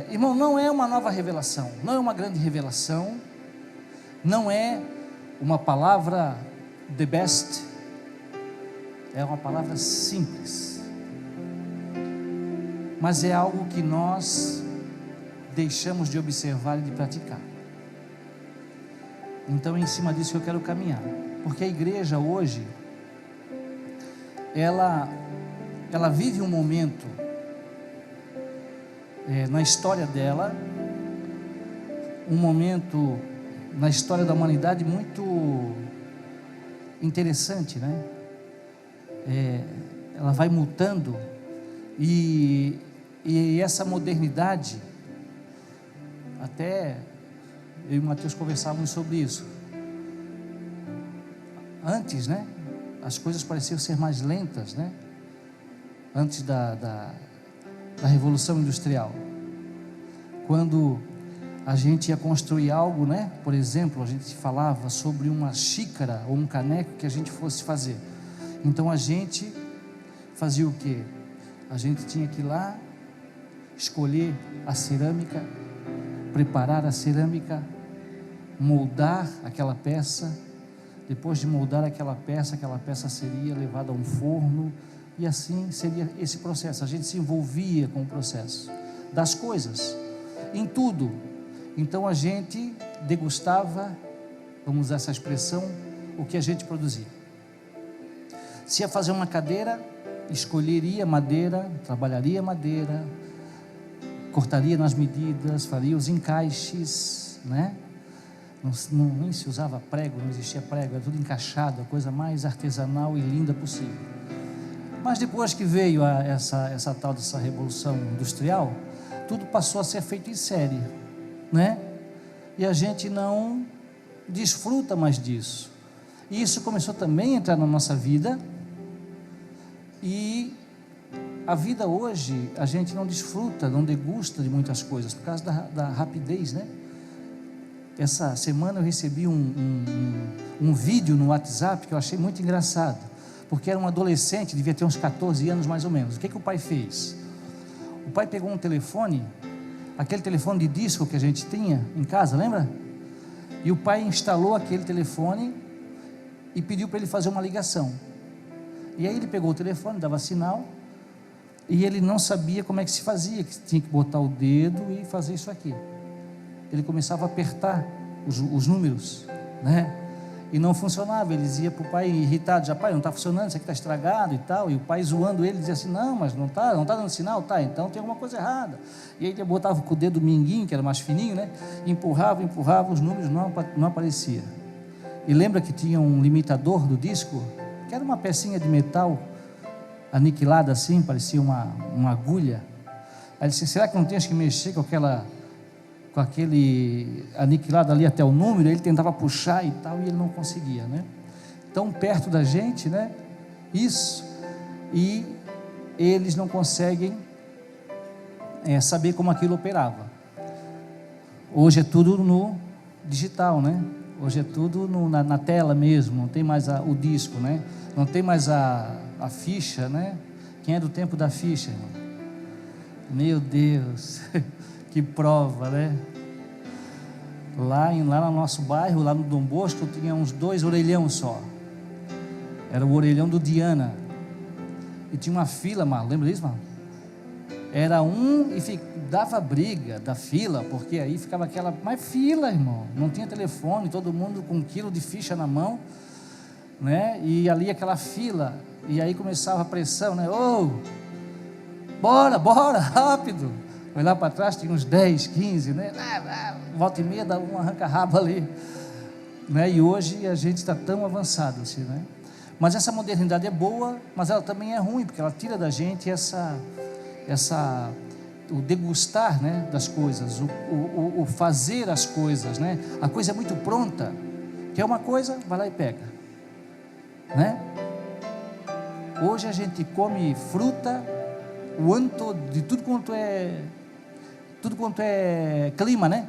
Irmão, não é uma nova revelação, não é uma grande revelação, não é uma palavra the best, é uma palavra simples, mas é algo que nós deixamos de observar e de praticar. Então é em cima disso que eu quero caminhar, porque a igreja hoje, ela vive um momento na história dela, um momento na história da humanidade muito interessante, né? Ela vai mutando e essa modernidade, até eu e o Mateus conversávamos sobre isso. Antes, né, as coisas pareciam ser mais lentas, né? Antes da Revolução Industrial, quando a gente ia construir algo, né? Por exemplo, a gente falava sobre uma xícara ou um caneco que a gente fosse fazer. Então a gente fazia o quê? A gente tinha que ir lá, escolher a cerâmica, preparar a cerâmica, moldar aquela peça. Depois de moldar aquela peça seria levada a um forno, e assim seria esse processo. A gente se envolvia com o processo das coisas, em tudo. Então a gente degustava, vamos usar essa expressão, o que a gente produzia. Se ia fazer uma cadeira, escolheria madeira, trabalharia madeira, cortaria nas medidas, faria os encaixes, né? Nem se usava prego, não existia prego, era tudo encaixado, a coisa mais artesanal e linda possível. Mas depois que veio essa tal dessa revolução industrial, tudo passou a ser feito em série, né? E a gente não desfruta mais disso. E isso começou também a entrar na nossa vida. E a vida hoje, a gente não desfruta, não degusta de muitas coisas, por causa da rapidez, né? Essa semana eu recebi um vídeo no WhatsApp que eu achei muito engraçado, porque era um adolescente, devia ter uns 14 anos mais ou menos. O que o pai fez? O pai pegou um telefone, aquele telefone de disco que a gente tinha em casa, lembra? E o pai instalou aquele telefone e pediu para ele fazer uma ligação. E aí ele pegou o telefone, dava sinal, e ele não sabia como é que se fazia, que tinha que botar o dedo e fazer isso aqui. Ele começava a apertar os números, né? E não funcionava. Ele dizia para o pai irritado, já pai, não está funcionando, isso aqui está estragado e tal. E o pai zoando ele, dizia assim, não, mas não está dando sinal, tá, então tem alguma coisa errada. E aí ele botava com o dedo minguinho, que era mais fininho, né? Empurrava, os números não apareciam. E lembra que tinha um limitador do disco, que era uma pecinha de metal aniquilada assim, parecia uma agulha. Aí ele disse, será que não tens que mexer com aquele aniquilado ali até o número? Ele tentava puxar e tal, e ele não conseguia, né? Tão perto da gente, né? Isso, e eles não conseguem saber como aquilo operava. Hoje é tudo no digital, né? Hoje é tudo na tela mesmo, não tem mais o disco, né? Não tem mais a ficha, né? Quem é do tempo da ficha, irmão? Meu Deus, que prova, né? Lá no nosso bairro, lá no Dom Bosco, tinha uns 2 orelhão só. Era o orelhão do Diana. E tinha uma fila, mano, lembra disso, mano? Era e dava briga da fila, porque aí ficava aquela, mas fila, irmão, não tinha telefone, todo mundo com 1 quilo de ficha na mão, né? E ali aquela fila, e aí começava a pressão, né? Bora, rápido. Foi lá para trás, tinha uns 10, 15, né? Volta e meia dá um arranca-rabo ali, né? E hoje a gente está tão avançado assim, né? Mas essa modernidade é boa, mas ela também é ruim, porque ela tira da gente o degustar, né, das coisas, o fazer as coisas, né? A coisa é muito pronta, quer uma coisa, vai lá e pega, né? Hoje a gente come fruta o ano todo, de tudo quanto é clima, né?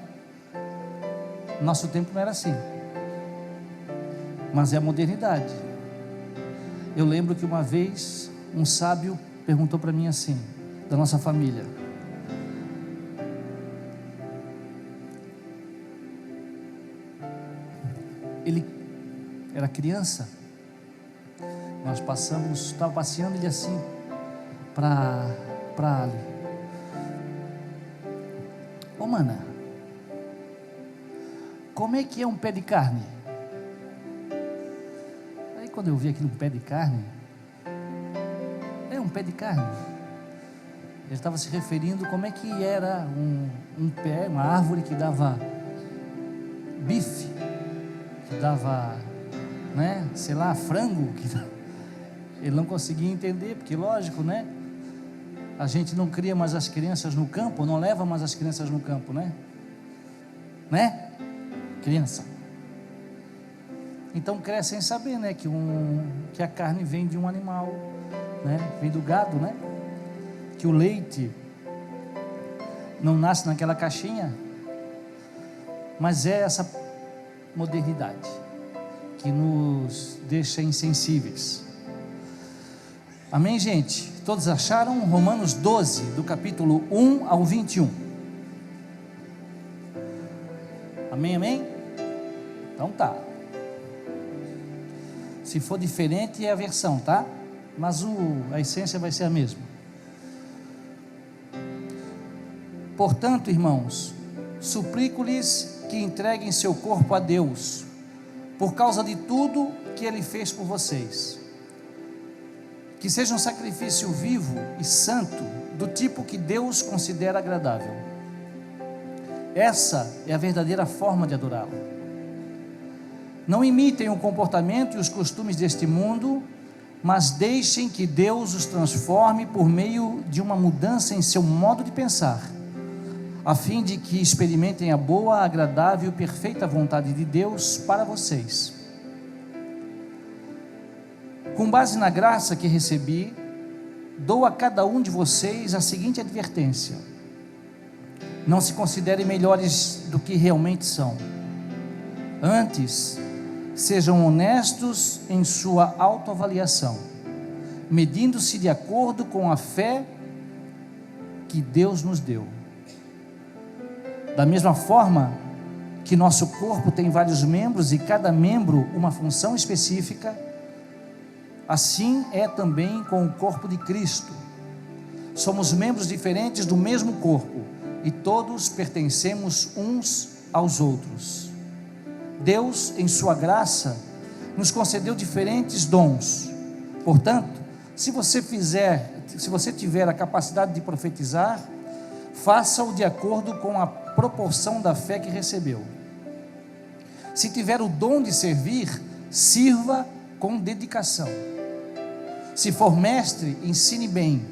Nosso tempo não era assim, mas é a modernidade. Eu lembro que uma vez um sábio perguntou para mim assim, da nossa família, era criança, nós estava passeando ele assim para ali. Ô mana, como é que é um pé de carne? Aí quando eu vi aquilo, um pé de carne, um pé de carne, ele estava se referindo como é que era um pé, uma árvore que dava bife, que dava, né, sei lá, frango, ele não conseguia entender, porque lógico, né, a gente não cria mais as crianças no campo, não leva mais as crianças no campo, né, criança, então cresce sem saber, né, que a carne vem de um animal, né, vem do gado, né, que o leite não nasce naquela caixinha, mas é essa modernidade que nos deixa insensíveis. Amém, gente? Todos acharam? Romanos 12, do capítulo 1 ao 21. Amém, amém? Então tá. Se for diferente é a versão, tá? Mas a essência vai ser a mesma. Portanto, irmãos, suplico-lhes que entreguem seu corpo a Deus, por causa de tudo que Ele fez por vocês, que seja um sacrifício vivo e santo, do tipo que Deus considera agradável. Essa é a verdadeira forma de adorá-lo. Não imitem o comportamento e os costumes deste mundo, mas deixem que Deus os transforme por meio de uma mudança em seu modo de pensar, a fim de que experimentem a boa, agradável e perfeita vontade de Deus para vocês. Com base na graça que recebi, dou a cada um de vocês a seguinte advertência: não se considerem melhores do que realmente são. Antes, sejam honestos em sua autoavaliação, medindo-se de acordo com a fé que Deus nos deu. Da mesma forma que nosso corpo tem vários membros e cada membro uma função específica, assim é também com o corpo de Cristo. Somos membros diferentes do mesmo corpo e todos pertencemos uns aos outros. Deus, em sua graça, nos concedeu diferentes dons. Portanto, se você tiver a capacidade de profetizar, faça-o de acordo com a proporção da fé que recebeu. Se tiver o dom de servir, sirva com dedicação. Se for mestre, ensine bem.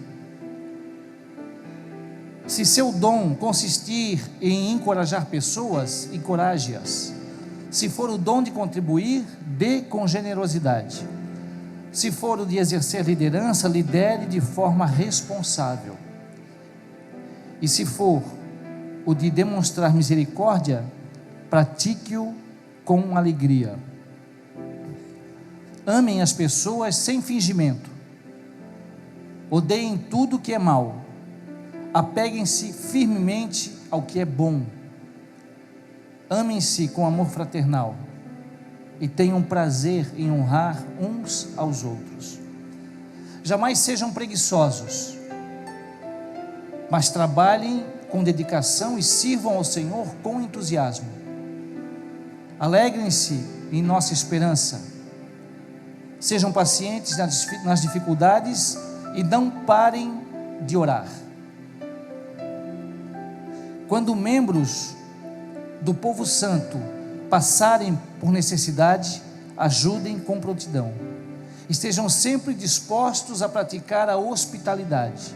Se seu dom consistir em encorajar pessoas, encoraje-as. Se for o dom de contribuir, dê com generosidade. Se for o de exercer liderança, lidere de forma responsável. E se for o de demonstrar misericórdia, pratique-o com alegria. Amem as pessoas sem fingimento. Odeiem tudo que é mal. Apeguem-se firmemente ao que é bom. Amem-se com amor fraternal e tenham prazer em honrar uns aos outros. Jamais sejam preguiçosos, mas trabalhem com dedicação e sirvam ao Senhor com entusiasmo. Alegrem-se em nossa esperança. Sejam pacientes nas dificuldades e não parem de orar. Quando membros do povo santo passarem por necessidade, ajudem com prontidão. Estejam sempre dispostos a praticar a hospitalidade.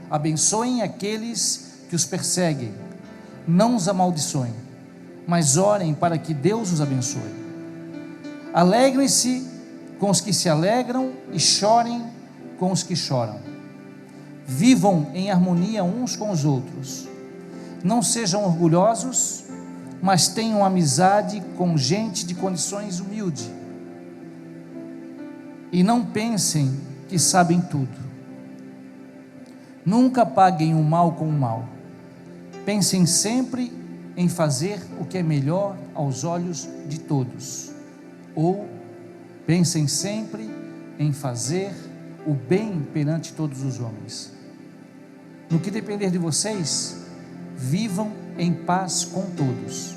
Abençoem aqueles que os perseguem, não os amaldiçoem, mas orem para que Deus os abençoe. Alegrem-se com os que se alegram e chorem com os que choram. Vivam em harmonia uns com os outros. Não sejam orgulhosos, mas tenham amizade com gente de condições humildes. E não pensem que sabem tudo. Nunca paguem o mal com o mal. Pensem sempre em fazer o que é melhor aos olhos de todos, ou Pensem sempre em fazer o bem perante todos os homens. No que depender de vocês, vivam em paz com todos.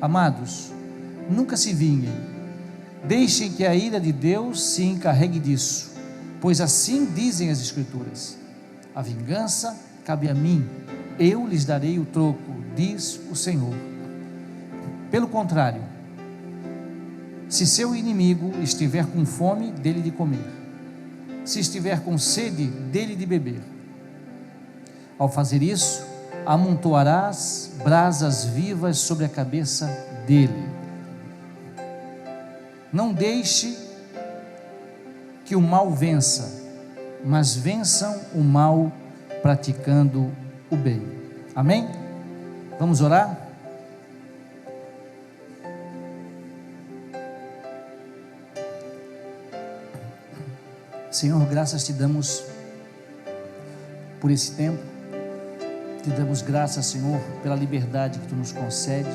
Amados, nunca se vinguem, deixem que a ira de Deus se encarregue disso, pois assim dizem as Escrituras: a vingança cabe a mim, eu lhes darei o troco, diz o Senhor. Pelo contrário, se seu inimigo estiver com fome, dê-lhe de comer, se estiver com sede, dê-lhe de beber. Ao fazer isso, amontoarás brasas vivas sobre a cabeça dele. Não deixe que o mal vença, mas vençam o mal praticando o bem. Amém? Vamos orar? Senhor, graças te damos por esse tempo, te damos graças, Senhor, pela liberdade que tu nos concede,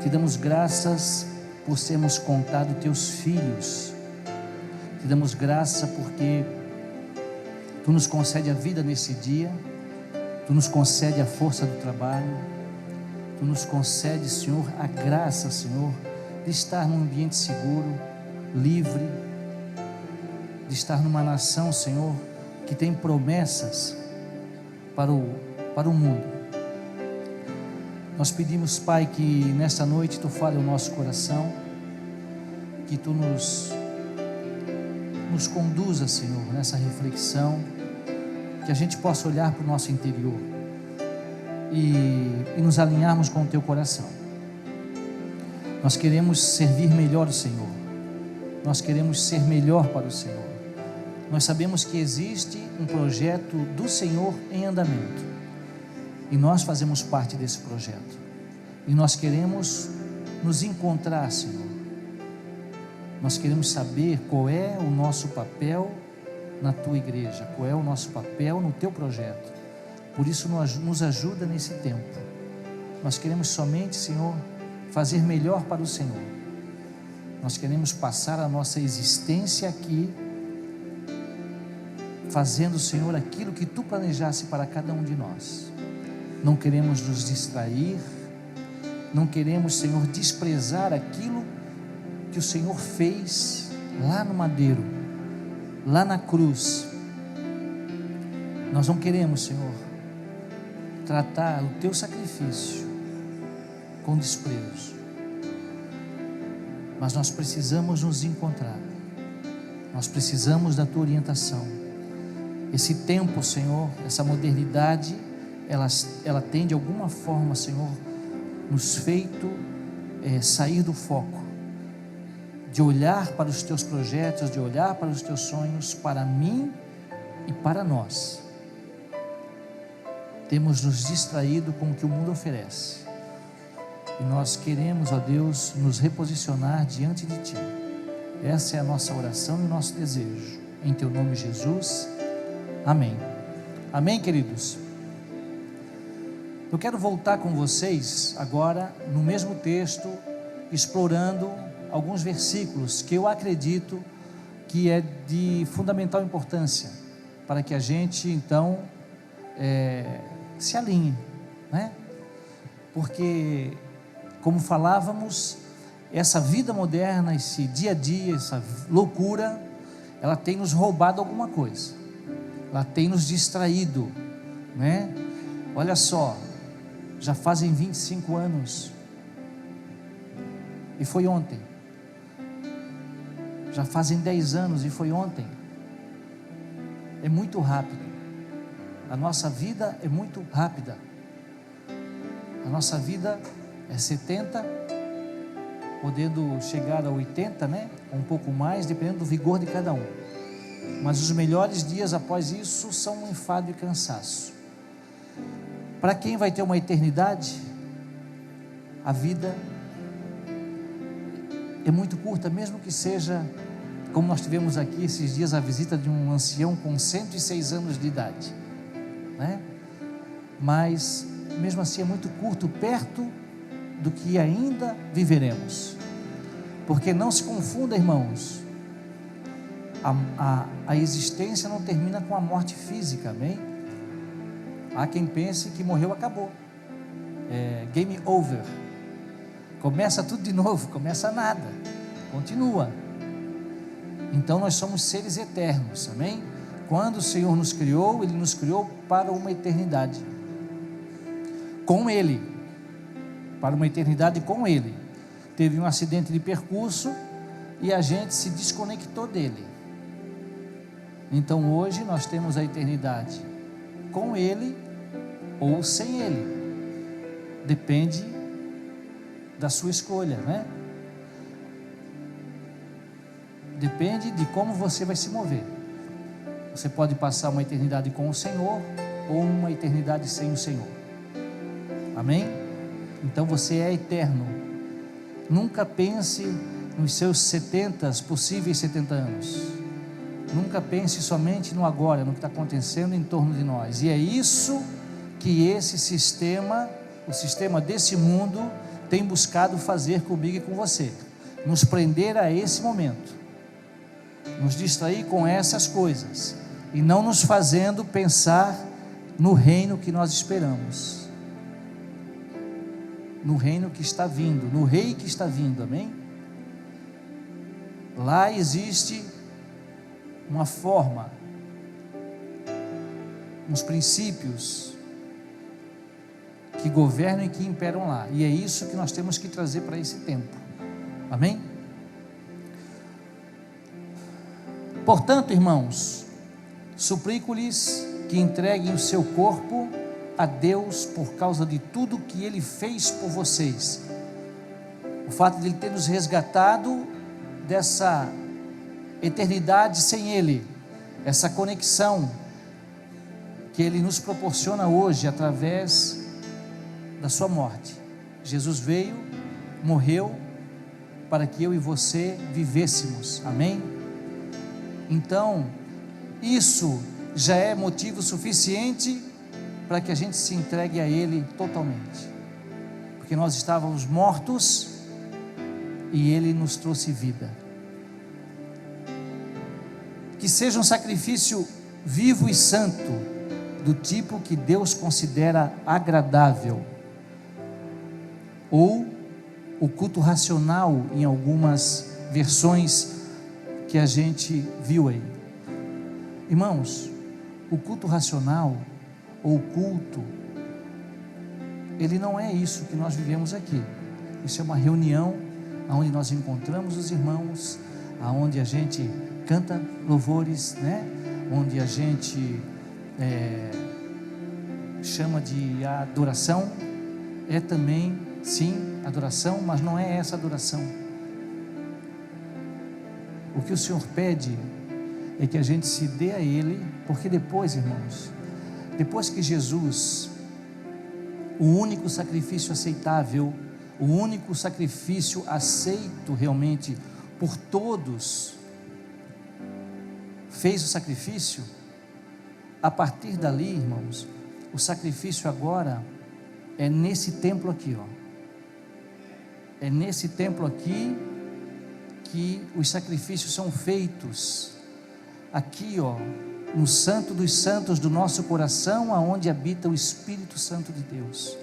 te damos graças por sermos contados teus filhos, te damos graça porque tu nos concede a vida nesse dia, tu nos concede a força do trabalho, tu nos concede, Senhor, a graça, Senhor, de estar num ambiente seguro, livre, de estar numa nação, Senhor, que tem promessas para o mundo. Nós pedimos, Pai, que nesta noite tu fale ao nosso coração, que tu nos conduza, Senhor, nessa reflexão, que a gente possa olhar para o nosso interior e nos alinharmos com o teu coração. Nós queremos servir melhor o Senhor, nós queremos ser melhor para o Senhor. Nós sabemos que existe um projeto do Senhor em andamento, e nós fazemos parte desse projeto, e nós queremos nos encontrar, Senhor. Nós queremos saber qual é o nosso papel na tua igreja, qual é o nosso papel no teu projeto. Por isso nos ajuda nesse tempo. Nós queremos somente, Senhor, fazer melhor para o Senhor. Nós queremos passar a nossa existência aqui fazendo, Senhor, aquilo que tu planejasse para cada um de nós. Não queremos nos distrair, não queremos, Senhor, desprezar aquilo que o Senhor fez lá no madeiro, lá na cruz. Nós não queremos, Senhor, tratar o teu sacrifício com desprezo, mas nós precisamos nos encontrar, nós precisamos da tua orientação. Esse tempo, Senhor, essa modernidade, ela tem de alguma forma, Senhor, nos feito sair do foco, de olhar para os teus projetos, de olhar para os teus sonhos, para mim e para nós. Temos nos distraído com o que o mundo oferece, e nós queremos, ó Deus, nos reposicionar diante de Ti. Essa é a nossa oração e o nosso desejo, em Teu nome, Jesus, amém. Amém, queridos? Eu quero voltar com vocês agora no mesmo texto, explorando alguns versículos que eu acredito que é de fundamental importância para que a gente então se alinhe, né? Porque, como falávamos, essa vida moderna, esse dia a dia, essa loucura, ela tem nos roubado alguma coisa, ela tem nos distraído, né? Olha só, já fazem 25 anos, e foi ontem. Já fazem 10 anos e foi ontem. É muito rápido. A nossa vida é muito rápida. A nossa vida é 70, podendo chegar a 80, né? Um pouco mais, dependendo do vigor de cada um. Mas os melhores dias após isso são um enfado e cansaço. Para quem vai ter uma eternidade, a vida é muito curta, mesmo que seja, como nós tivemos aqui esses dias, a visita de um ancião com 106 anos de idade, né? Mas mesmo assim é muito curto, perto do que ainda viveremos. Porque não se confunda, irmãos, a existência não termina com a morte física, amém? Há quem pense que morreu, acabou, game over, começa tudo de novo, começa nada, continua. Então nós somos seres eternos, amém? Quando o Senhor nos criou, Ele nos criou para uma eternidade com Ele, para uma eternidade com Ele. Teve um acidente de percurso e a gente se desconectou dele. Então hoje nós temos a eternidade com Ele ou sem Ele, depende da sua escolha, né? Depende de como você vai se mover. Você pode passar uma eternidade com o Senhor ou uma eternidade sem o Senhor, amém? Então você é eterno. Nunca pense nos seus possíveis 70 anos, nunca pense somente no agora, no que está acontecendo em torno de nós, e é isso que esse sistema, o sistema desse mundo, tem buscado fazer comigo e com você, nos prender a esse momento, nos distrair com essas coisas, e não nos fazendo pensar no reino que nós esperamos, no reino que está vindo, no rei que está vindo, amém? Lá existe uma forma, uns princípios que governam e que imperam lá, e é isso que nós temos que trazer para esse tempo, amém? Portanto, irmãos, suplico-lhes que entreguem o seu corpo a Deus por causa de tudo que Ele fez por vocês. O fato de Ele ter nos resgatado dessa eternidade sem Ele, essa conexão que Ele nos proporciona hoje através da sua morte. Jesus veio, morreu para que eu e você vivêssemos, amém? Então, isso já é motivo suficiente para que a gente se entregue a Ele totalmente, porque nós estávamos mortos e Ele nos trouxe vida. Que seja um sacrifício vivo e santo, do tipo que Deus considera agradável, ou o culto racional em algumas versões que a gente viu aí. Irmãos, o culto racional ou culto, ele não é isso que nós vivemos aqui. Isso é uma reunião onde nós encontramos os irmãos, onde a gente canta louvores, né? Onde a gente chama de adoração. É também, sim, adoração, mas não é essa adoração. O que o Senhor pede é que a gente se dê a Ele, porque depois, irmãos, depois que Jesus, o único sacrifício aceitável, o único sacrifício aceito realmente por todos, fez o sacrifício, a partir dali, irmãos, o sacrifício agora é nesse templo aqui, ó. É nesse templo aqui que os sacrifícios são feitos, aqui, ó, no santo dos santos do nosso coração, aonde habita o Espírito Santo de Deus.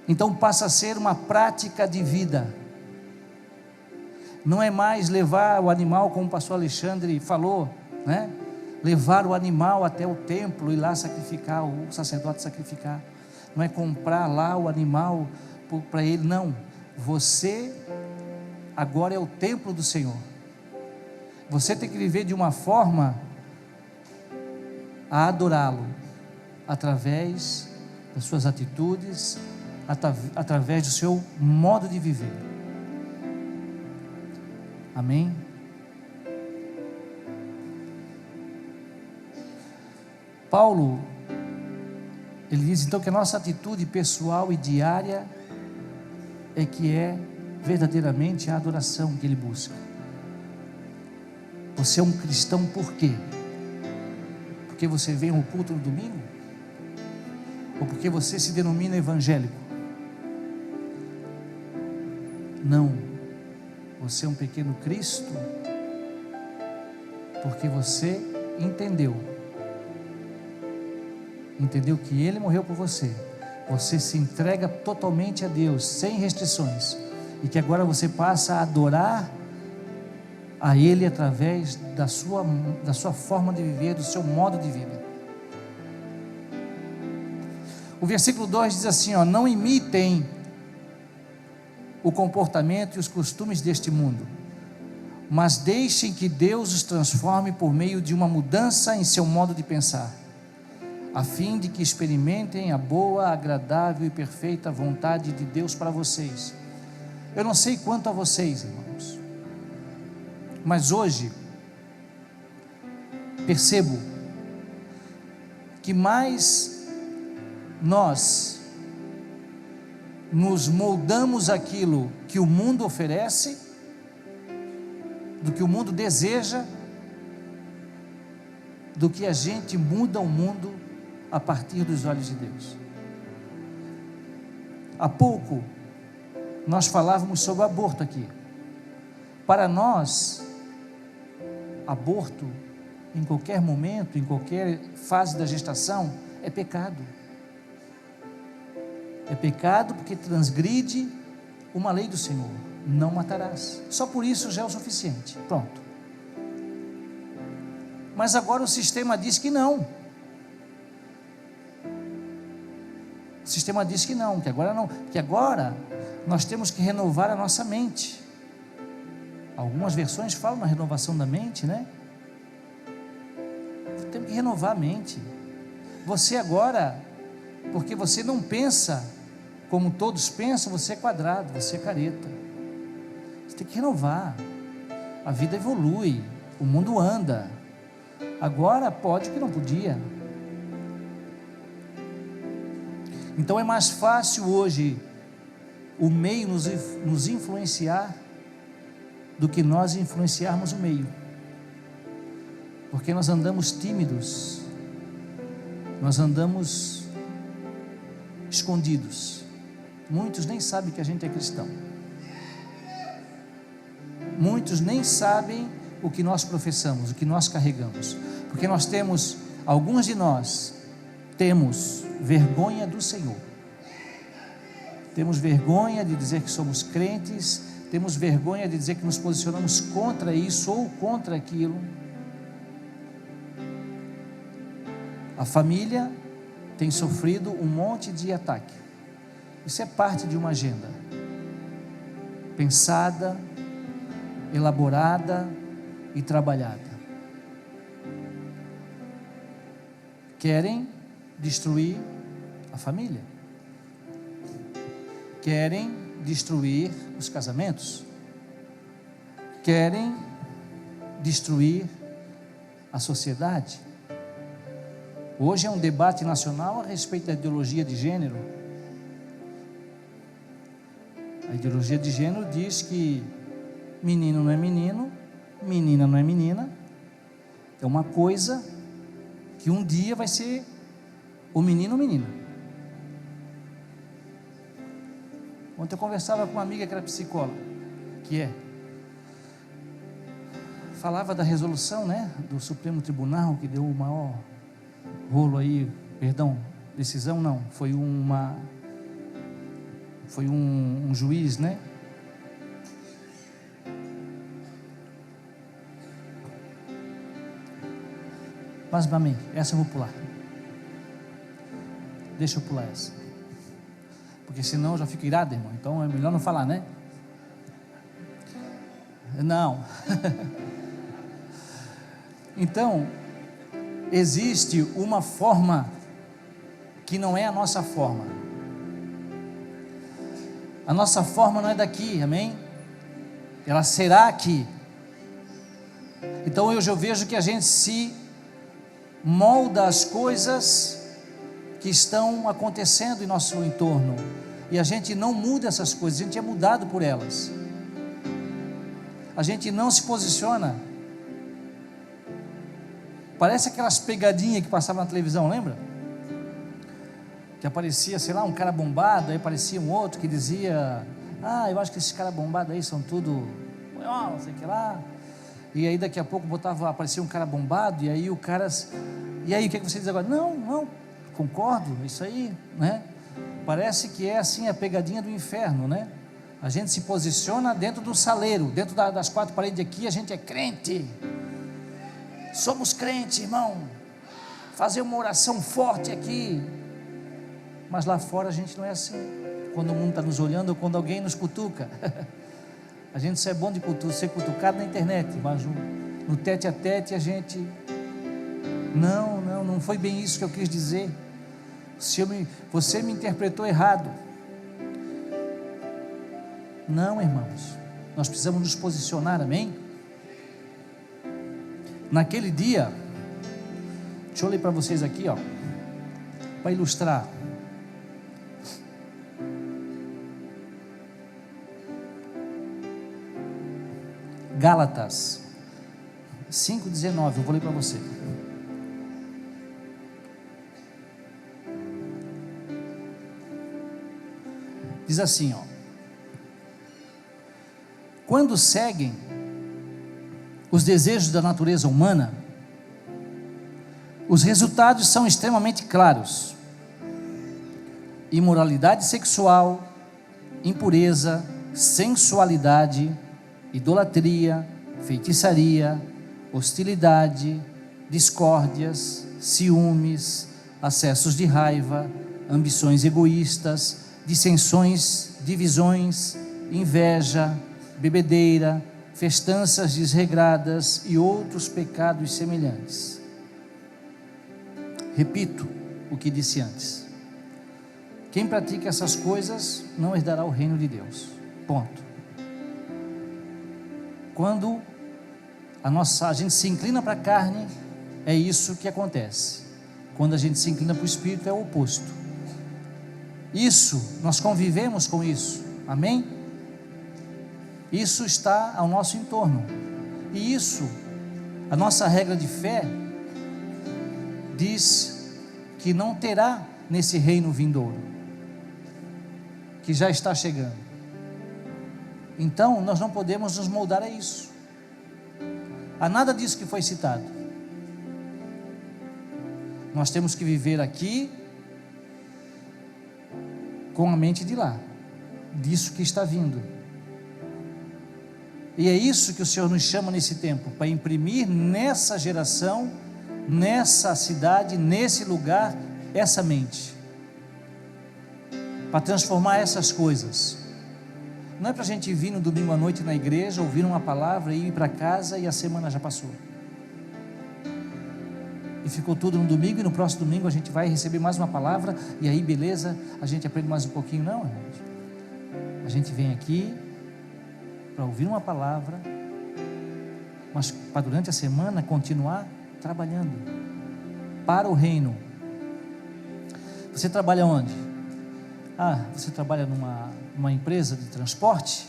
Então passa a ser uma prática de vida. Não é mais levar o animal, como o pastor Alexandre falou, né? Levar o animal até o templo e lá sacrificar, o sacerdote sacrificar. Não é comprar lá o animal para ele, não. Você agora é o templo do Senhor. Você tem que viver de uma forma a adorá-lo, através das suas atitudes, através do seu modo de viver. Amém? Paulo, ele diz então que a nossa atitude pessoal e diária é que é verdadeiramente a adoração que ele busca. Você é um cristão por quê? Porque você vem ao culto no domingo? Ou porque você se denomina evangélico? Não, você é um pequeno Cristo, porque você entendeu que Ele morreu por você. Você se entrega totalmente a Deus, sem restrições, e que agora você passa a adorar a Ele através da sua forma de viver, do seu modo de vida. O versículo 2 diz assim, não imitem o comportamento e os costumes deste mundo, mas deixem que Deus os transforme por meio de uma mudança em seu modo de pensar, a fim de que experimentem a boa, agradável e perfeita vontade de Deus para vocês. Eu não sei quanto a vocês, irmãos, mas hoje percebo que mais nós nos moldamos aquilo que o mundo oferece, do que o mundo deseja, do que a gente muda o mundo a partir dos olhos de Deus. Há pouco nós falávamos sobre aborto aqui. Para nós, aborto em qualquer momento, em qualquer fase da gestação, é pecado. É pecado porque transgride uma lei do Senhor: não matarás. Só por isso já é o suficiente. Pronto. Mas agora o sistema diz que não. O sistema diz que não, que agora não, que agora nós temos que renovar a nossa mente. Algumas versões falam na renovação da mente, né? Temos que renovar a mente. Você agora, porque você não pensa como todos pensam, você é quadrado, você é careta. Você tem que renovar. A vida evolui, o mundo anda. Agora pode o que não podia. Então é mais fácil hoje o meio nos influenciar do que nós influenciarmos o meio, porque nós andamos tímidos, nós andamos escondidos. Muitos nem sabem que a gente é cristão, muitos nem sabem o que nós professamos, o que nós carregamos, porque nós temos, alguns de nós temos vergonha do Senhor, temos vergonha de dizer que somos crentes, temos vergonha de dizer que nos posicionamos contra isso ou contra aquilo. A família tem sofrido um monte de ataque. Isso é parte de uma agenda pensada, elaborada e trabalhada. Querem destruir a família, querem destruir os casamentos, querem destruir a sociedade. Hoje é um debate nacional a respeito da ideologia de gênero. A ideologia de gênero diz que menino não é menino, menina não é menina, é uma coisa que um dia vai ser o menino ou menina. Ontem eu conversava com uma amiga que era psicóloga, falava da resolução, né, do Supremo Tribunal, que deu o maior rolo aí, decisão não, foi um juiz, né, mas amém, essa eu vou pular, deixa eu pular essa, porque senão eu já fico irado, irmão, então é melhor não falar, né? Não. Então, existe uma forma que não é a nossa forma. A nossa forma não é daqui, amém? Ela será aqui. Então hoje eu vejo que a gente se molda as coisas que estão acontecendo em nosso entorno, e a gente não muda essas coisas, a gente é mudado por elas. A gente não se posiciona. Parece aquelas pegadinhas que passavam na televisão, lembra? Que aparecia, sei lá, um cara bombado, aí aparecia um outro que dizia: Eu acho que esses caras bombados aí são tudo, não sei o que lá. E aí daqui a pouco aparecia um cara bombado, e aí o cara, e aí o que você diz agora? Não, concordo, isso aí, né? Parece que é assim a pegadinha do inferno, né? A gente se posiciona dentro do saleiro, dentro das quatro paredes aqui, a gente é crente, somos crentes, irmão, fazer uma oração forte aqui, mas lá fora a gente não é assim, quando o mundo está nos olhando, ou quando alguém nos cutuca, a gente só é bom de ser cutucado na internet, mas no tete a tete a gente, não foi bem isso que eu quis dizer, você me interpretou errado. Não, irmãos, nós precisamos nos posicionar, amém? Naquele dia, deixa eu ler para vocês aqui, para ilustrar. Gálatas 5,19, eu vou ler para você. Diz assim, quando seguem os desejos da natureza humana, os resultados são extremamente claros: imoralidade sexual, impureza, sensualidade, idolatria, feitiçaria, hostilidade, discórdias, ciúmes, acessos de raiva, ambições egoístas, dissensões, divisões, inveja, bebedeira, festanças desregradas e outros pecados semelhantes. Repito o que disse antes: quem pratica essas coisas não herdará o reino de Deus. Ponto. Quando a gente se inclina para a carne, é isso que acontece. Quando a gente se inclina para o Espírito, é o oposto. Isso, nós convivemos com isso, amém? Isso está ao nosso entorno, e isso, a nossa regra de fé, diz que não terá nesse reino vindouro, que já está chegando. Então, nós não podemos nos moldar a isso, a nada disso que foi citado. Nós temos que viver aqui, com a mente de lá, disso que está vindo. E é isso que o Senhor nos chama nesse tempo, para imprimir nessa geração, nessa cidade, nesse lugar, essa mente, para transformar essas coisas. Não é para a gente vir no domingo à noite na igreja, ouvir uma palavra e ir para casa e a semana já passou, e ficou tudo no domingo, e no próximo domingo a gente vai receber mais uma palavra, e aí beleza, a gente aprende mais um pouquinho. Não, irmãos, a gente vem aqui para ouvir uma palavra, mas para durante a semana continuar trabalhando para o reino. Você trabalha onde? Você trabalha numa empresa de transporte?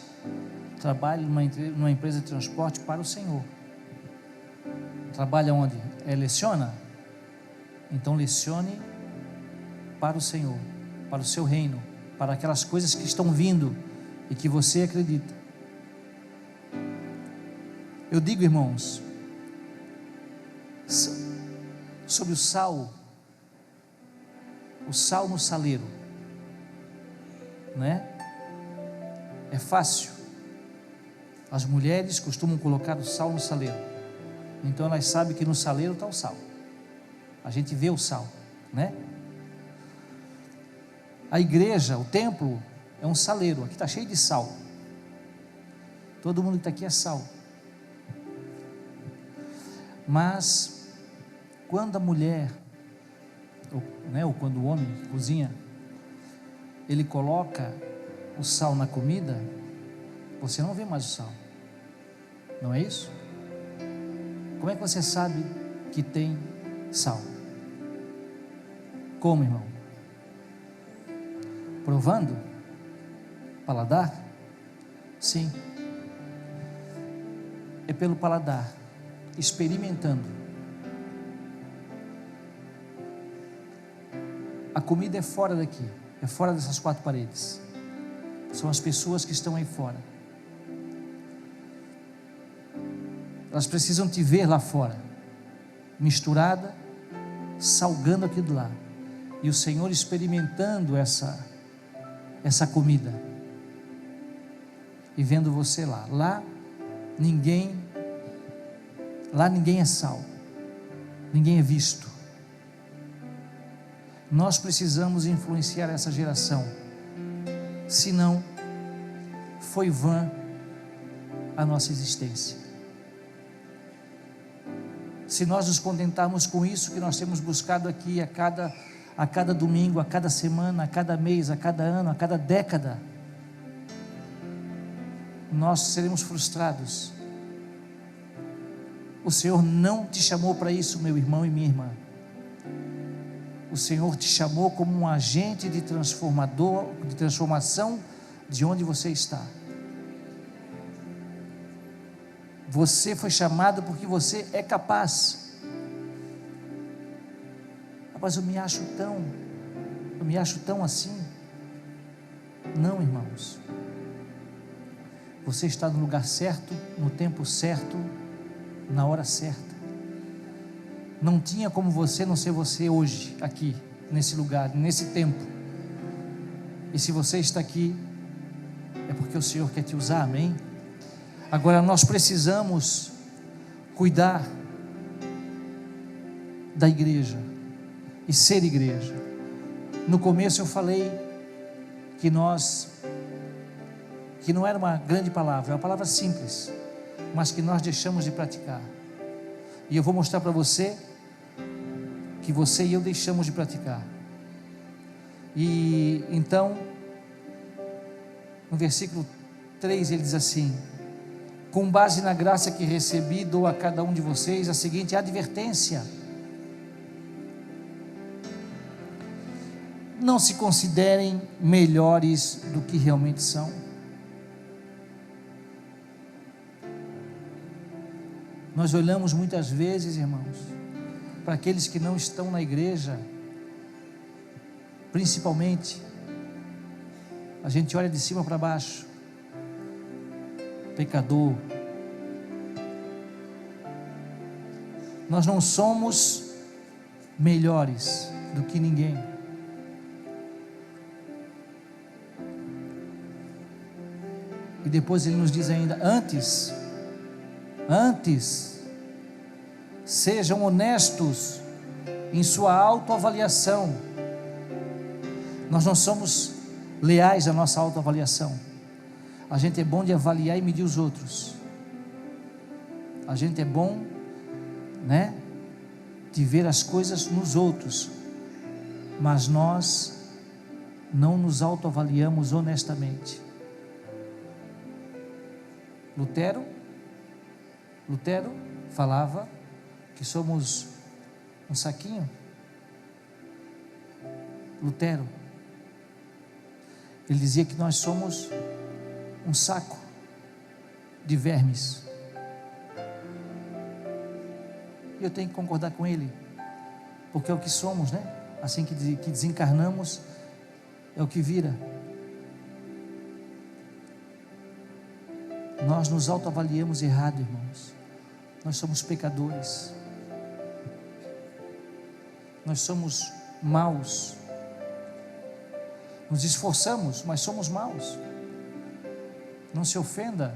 Trabalhe numa empresa de transporte para o Senhor. Trabalha onde? Leciona? Então lecione para o Senhor, para o seu reino, para aquelas coisas que estão vindo e que você acredita. Eu digo, irmãos, sobre o sal no saleiro, né? É fácil. As mulheres costumam colocar o sal no saleiro, então elas sabem que no saleiro está o sal. A gente vê o sal, né? A igreja, o templo, é um saleiro. Aqui está cheio de sal. Todo mundo que está aqui é sal. Mas quando a mulher, ou quando o homem cozinha, ele coloca o sal na comida, você não vê mais o sal. Não é isso? Como é que você sabe que tem sal? Como, irmão? Provando? Paladar? Sim. É pelo paladar, experimentando. A comida é fora daqui, é fora dessas quatro paredes. são as pessoas que estão aí fora. Elas precisam te ver lá fora, misturada, salgando aquilo lá, e o Senhor experimentando essa comida, e vendo você lá. Lá ninguém é sal, ninguém é visto. Nós precisamos influenciar essa geração, senão foi vã a nossa existência. Se nós nos contentarmos com isso que nós temos buscado aqui a cada domingo, a cada semana, a cada mês, a cada ano, a cada década, nós seremos frustrados. O Senhor não te chamou para isso, meu irmão e minha irmã. O Senhor te chamou como um agente de transformação de onde você está. Você foi chamado porque você é capaz. Rapaz, eu me acho tão assim. Não, irmãos. Você está no lugar certo, no tempo certo, na hora certa. Não tinha como você não ser você hoje, aqui, nesse lugar, nesse tempo. E se você está aqui, é porque o Senhor quer te usar, amém? Agora nós precisamos cuidar da igreja e ser igreja. No começo eu falei que não era uma grande palavra, é uma palavra simples, mas que nós deixamos de praticar. E eu vou mostrar para você que você e eu deixamos de praticar. E então, no versículo 3 ele diz assim: com base na graça que recebi, dou a cada um de vocês a seguinte advertência: não se considerem melhores do que realmente são. Nós olhamos muitas vezes, irmãos, para aqueles que não estão na igreja, principalmente, a gente olha de cima para baixo, pecador. Nós não somos melhores do que ninguém. E depois ele nos diz ainda: antes, sejam honestos em sua autoavaliação. Nós não somos leais à nossa autoavaliação. A gente é bom de avaliar e medir os outros. A gente é bom, de ver as coisas nos outros, mas nós não nos autoavaliamos honestamente. Lutero falava que somos um saquinho. Lutero, ele dizia que nós somos um saco de vermes. E eu tenho que concordar com ele, porque é o que somos, assim que desencarnamos, é o que vira. Nós nos autoavaliamos errado, irmãos. Nós somos pecadores. Nós somos maus. Nos esforçamos, mas somos maus. Não se ofenda,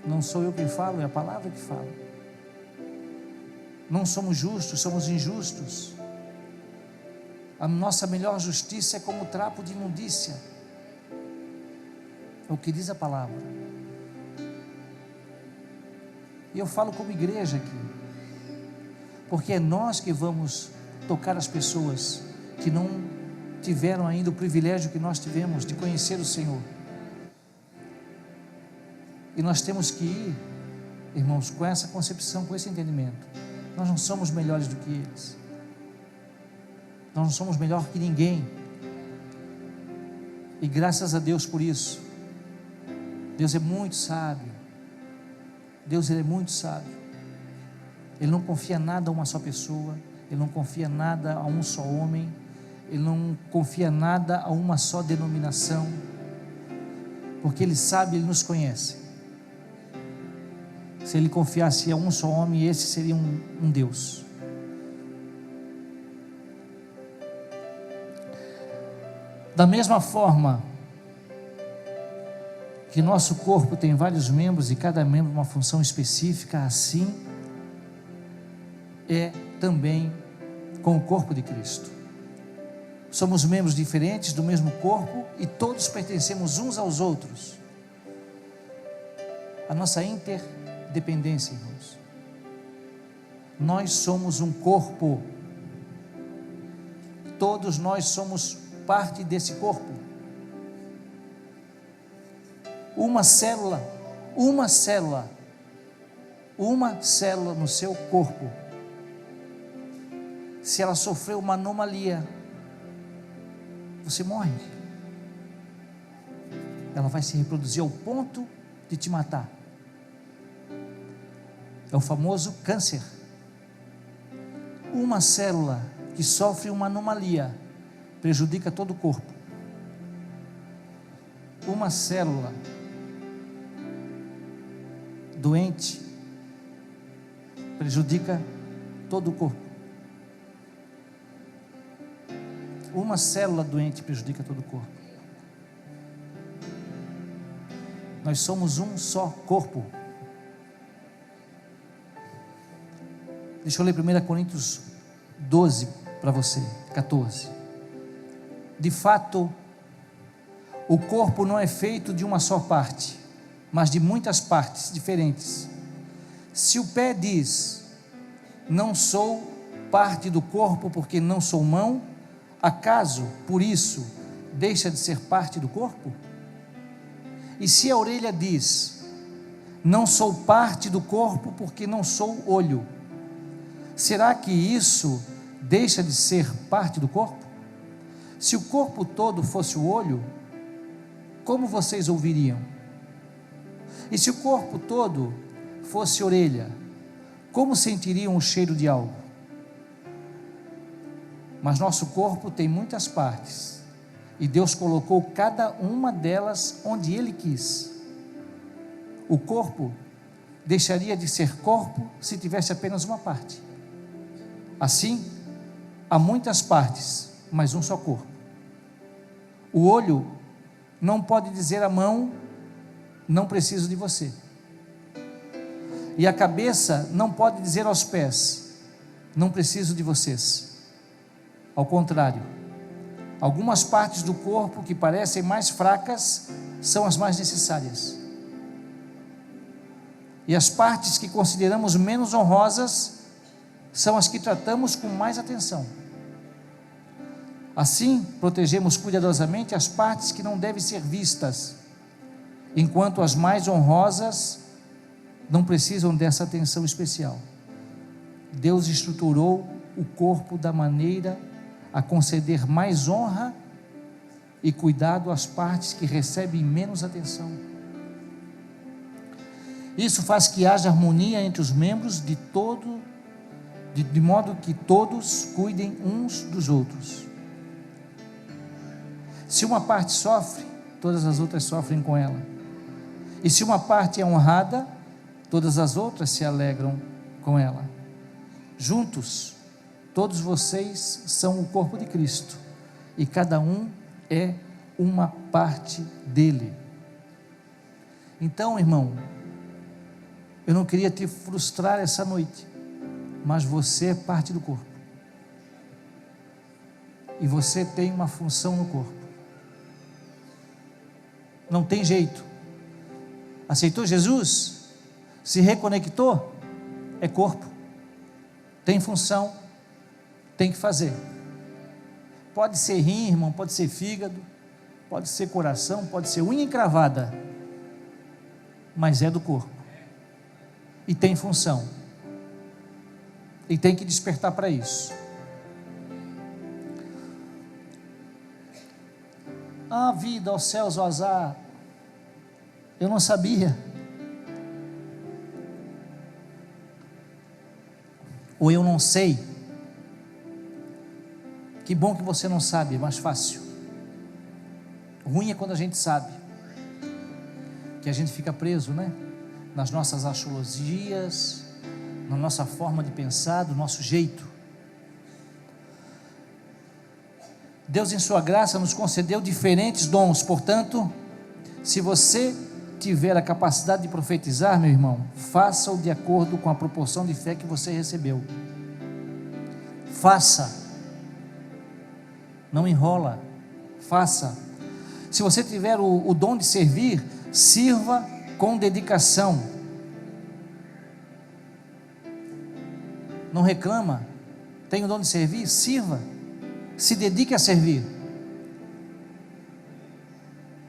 não sou eu quem falo, é a palavra que fala. Não somos justos, somos injustos. A nossa melhor justiça é como trapo de imundícia. É o que diz a palavra. E eu falo como igreja aqui, porque é nós que vamos tocar as pessoas que não tiveram ainda o privilégio que nós tivemos de conhecer o Senhor. E nós temos que ir, irmãos, com essa concepção, com esse entendimento. Nós não somos melhores do que eles. Nós não somos melhor que ninguém. E graças a Deus por isso. Deus é muito sábio. Deus, ele é muito sábio. Ele não confia nada a uma só pessoa. Ele não confia nada a um só homem. Ele não confia nada a uma só denominação. porque Ele sabe, Ele nos conhece. Se Ele confiasse a um só homem, esse seria um Deus. Da mesma forma que nosso corpo tem vários membros e cada membro uma função específica, assim é também com o corpo de Cristo. Somos membros diferentes do mesmo corpo e todos pertencemos uns aos outros. A nossa interdependência, irmãos. Nós somos um corpo. Todos nós somos parte desse corpo. Uma célula no seu corpo, se ela sofreu uma anomalia, você morre. Ela vai se reproduzir ao ponto de te matar. É o famoso câncer. Uma célula que sofre uma anomalia prejudica todo o corpo. Uma célula doente prejudica todo o corpo. Uma célula doente prejudica todo o corpo. Nós somos um só corpo. Deixa eu ler 1 Coríntios 12 para você, 14. De fato, o corpo não é feito de uma só parte, mas de muitas partes diferentes. Se o pé diz, não sou parte do corpo porque não sou mão, acaso, por isso, deixa de ser parte do corpo? E se a orelha diz, não sou parte do corpo porque não sou olho, será que isso deixa de ser parte do corpo? Se o corpo todo fosse o olho, como vocês ouviriam? E se o corpo todo fosse orelha, como sentiriam o cheiro de algo? Mas nosso corpo tem muitas partes, e Deus colocou cada uma delas onde Ele quis. O corpo deixaria de ser corpo se tivesse apenas uma parte. Assim, há muitas partes, mas um só corpo. O olho não pode dizer à mão, não preciso de você. E a cabeça não pode dizer aos pés, não preciso de vocês. Ao contrário, algumas partes do corpo que parecem mais fracas são as mais necessárias. E as partes que consideramos menos honrosas são as que tratamos com mais atenção. Assim, protegemos cuidadosamente as partes que não devem ser vistas, enquanto as mais honrosas não precisam dessa atenção especial. Deus estruturou o corpo da maneira a conceder mais honra e cuidado às partes que recebem menos atenção. Isso faz que haja harmonia entre os membros de modo que todos cuidem uns dos outros. Se uma parte sofre, todas as outras sofrem com ela. E se uma parte é honrada, todas as outras se alegram com ela. Juntos, todos vocês são o corpo de Cristo, e cada um é uma parte dele. Então, irmão, eu não queria te frustrar essa noite, mas você é parte do corpo, e você tem uma função no corpo. Não tem jeito. Aceitou Jesus? Se reconectou? É corpo. Tem função, tem que fazer. Pode ser rim, irmão, pode ser fígado, pode ser coração, pode ser unha encravada, mas é do corpo. E tem função. E tem que despertar para isso. A vida, aos céus, o azar. Eu não sabia. Ou eu não sei. Que bom que você não sabe, é mais fácil. Ruim é quando a gente sabe. que a gente fica preso, né? Nas nossas axiologias, na nossa forma de pensar, do nosso jeito. Deus, em sua graça, nos concedeu diferentes dons. Portanto, se você tiver a capacidade de profetizar, meu irmão, faça-o de acordo com a proporção de fé que você recebeu. Faça. Não enrola. Faça. Se você tiver o dom de servir, sirva com dedicação. Não reclama. Tem o dom de servir? Sirva. Se dedique a servir.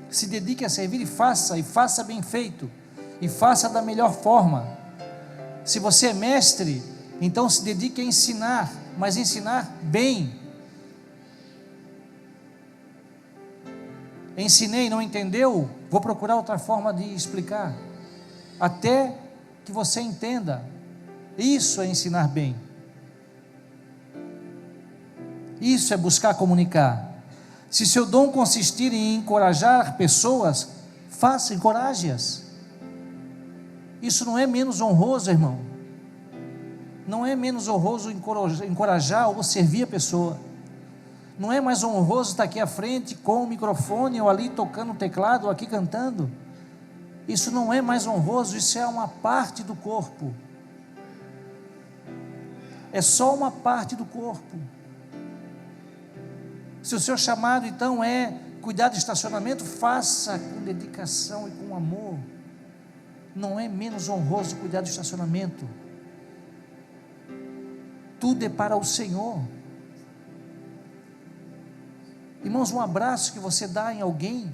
Se dedique a servir e faça bem feito, e faça da melhor forma. Se você é mestre, então se dedique a ensinar, mas ensinar bem. Ensinei, não entendeu? Vou procurar outra forma de explicar, até que você entenda. Isso é ensinar bem. Isso é buscar comunicar. Se seu dom consistir em encorajar pessoas, faça, encoraje-as. Isso não é menos honroso, irmão. Não é menos honroso encorajar ou servir a pessoa. Não é mais honroso estar aqui à frente com o microfone, ou ali tocando o teclado, ou aqui cantando. Isso não é mais honroso, isso é uma parte do corpo. É só uma parte do corpo. Se o seu chamado então é cuidar do estacionamento, faça com dedicação e com amor. Não é menos honroso cuidar do estacionamento. Tudo é para o Senhor. Irmãos, um abraço que você dá em alguém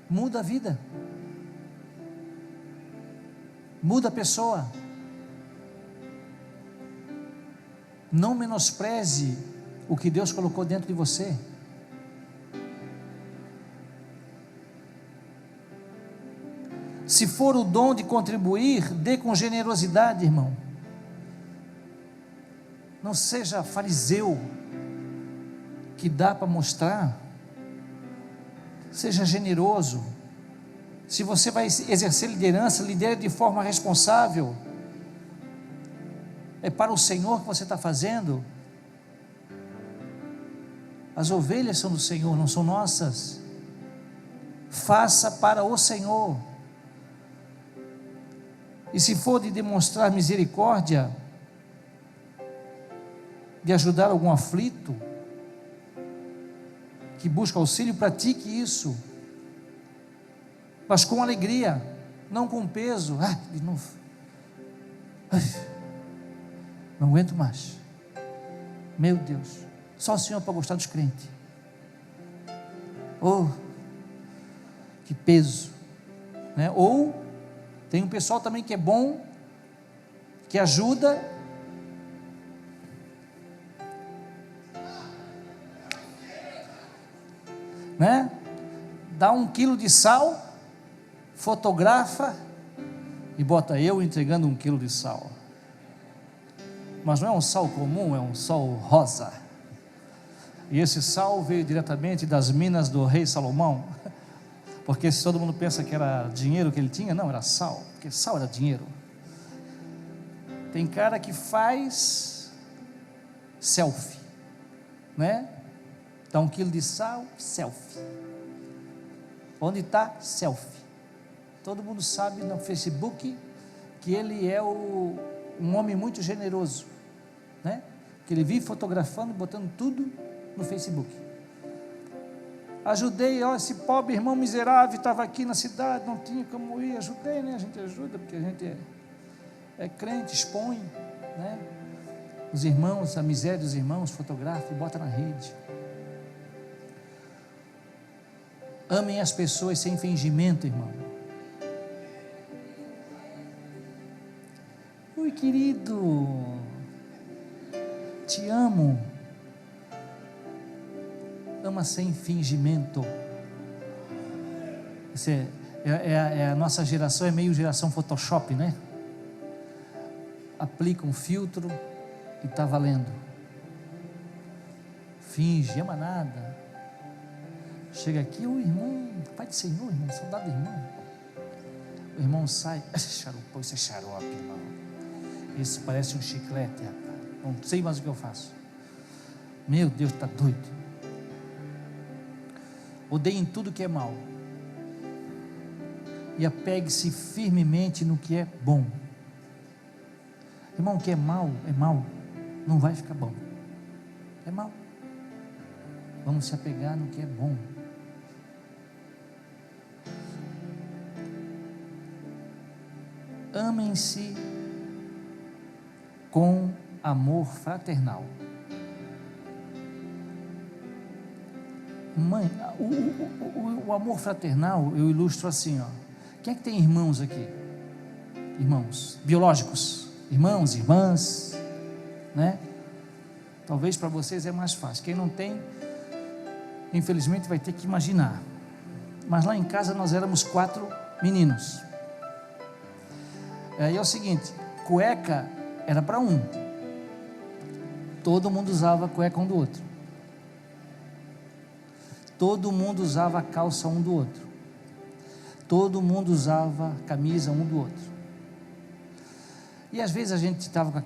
muda a vida, muda a pessoa. Não menospreze o que Deus colocou dentro de você. Se for o dom de contribuir, dê com generosidade, irmão. Não seja fariseu, que dá para mostrar. Seja generoso. Se você vai exercer liderança, lidere de forma responsável. É para o Senhor que você está fazendo. As ovelhas são do Senhor, não são nossas. Faça para o Senhor. E se for de demonstrar misericórdia, de ajudar algum aflito, que busca auxílio, pratique isso, mas com alegria, não com peso. De novo, não aguento mais, meu Deus, só o Senhor para gostar dos crentes. Oh, que peso, né? Ou tem um pessoal também que é bom, que ajuda, né? Dá 1 quilo de sal, fotografa e bota eu entregando 1 quilo de sal. Mas não é um sal comum, é um sal rosa. E esse sal veio diretamente das minas do rei Salomão. Porque se todo mundo pensa que era dinheiro que ele tinha, não, era sal, porque sal era dinheiro. Tem cara que faz selfie, né? Dá 1 quilo de sal, selfie. Onde está? Selfie. Todo mundo sabe no Facebook que ele é um homem muito generoso, né? Que ele vive fotografando, botando tudo no Facebook. Ajudei, esse pobre irmão miserável estava aqui na cidade, não tinha como ir, ajudei, né? A gente ajuda porque a gente é crente, expõe, né? Os irmãos, a miséria dos irmãos, fotografa e bota na rede. Amem as pessoas sem fingimento, irmão. Oi, querido, te amo. Ama sem fingimento. A nossa geração é meio geração Photoshop, né? Aplica um filtro e está valendo. Finge, ama nada. Chega aqui, o irmão, Pai do Senhor, irmão, saudade do irmão. o irmão sai, xarope, isso é xarope, irmão. Isso parece um chiclete, rapaz. Não sei mais o que eu faço. Meu Deus, está doido. Odeiem tudo que é mal. E apegue-se firmemente no que é bom. Irmão, o que é mal, não vai ficar bom. É mal. Vamos se apegar no que é bom. Amem-se com amor fraternal. Mãe, o amor fraternal eu ilustro assim, ó. Quem é que tem irmãos aqui? Irmãos biológicos, irmãos, irmãs, né? Talvez para vocês é mais fácil. Quem não tem, infelizmente vai ter que imaginar. Mas lá em casa nós éramos 4 meninos. E é o seguinte, cueca era para um. Todo mundo usava cueca um do outro. Todo mundo usava calça um do outro. Todo mundo usava camisa um do outro. E às vezes a gente estava com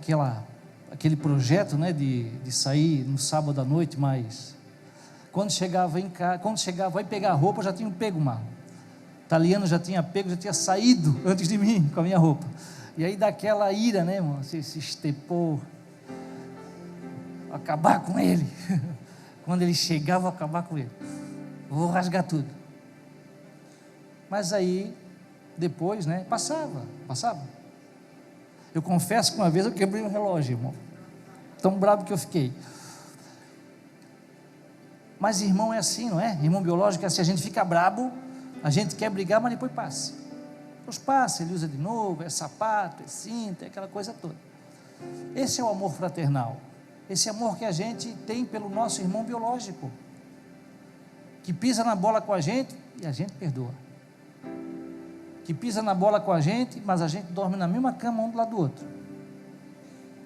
aquele projeto, né, de sair no sábado à noite, mas quando chegava em casa, quando chegava aí pegar a roupa, eu já tinha pego uma. Italiano já tinha pego, já tinha saído antes de mim com a minha roupa. E aí daquela ira, né, irmão, se estepou, acabar com ele. Quando ele chegava, acabar com ele. Vou rasgar tudo. Mas aí, depois, né, passava. Eu confesso que uma vez eu quebrei um relógio, irmão. Tão bravo que eu fiquei. Mas irmão é assim, não é? Irmão biológico é assim, a gente fica brabo, a gente quer brigar, mas depois passa. Depois passa, ele usa de novo, é sapato, é cinta, é aquela coisa toda. Esse é o amor fraternal. Esse amor que a gente tem pelo nosso irmão biológico, que pisa na bola com a gente e a gente perdoa. Que pisa na bola com a gente, mas a gente dorme na mesma cama um do lado do outro.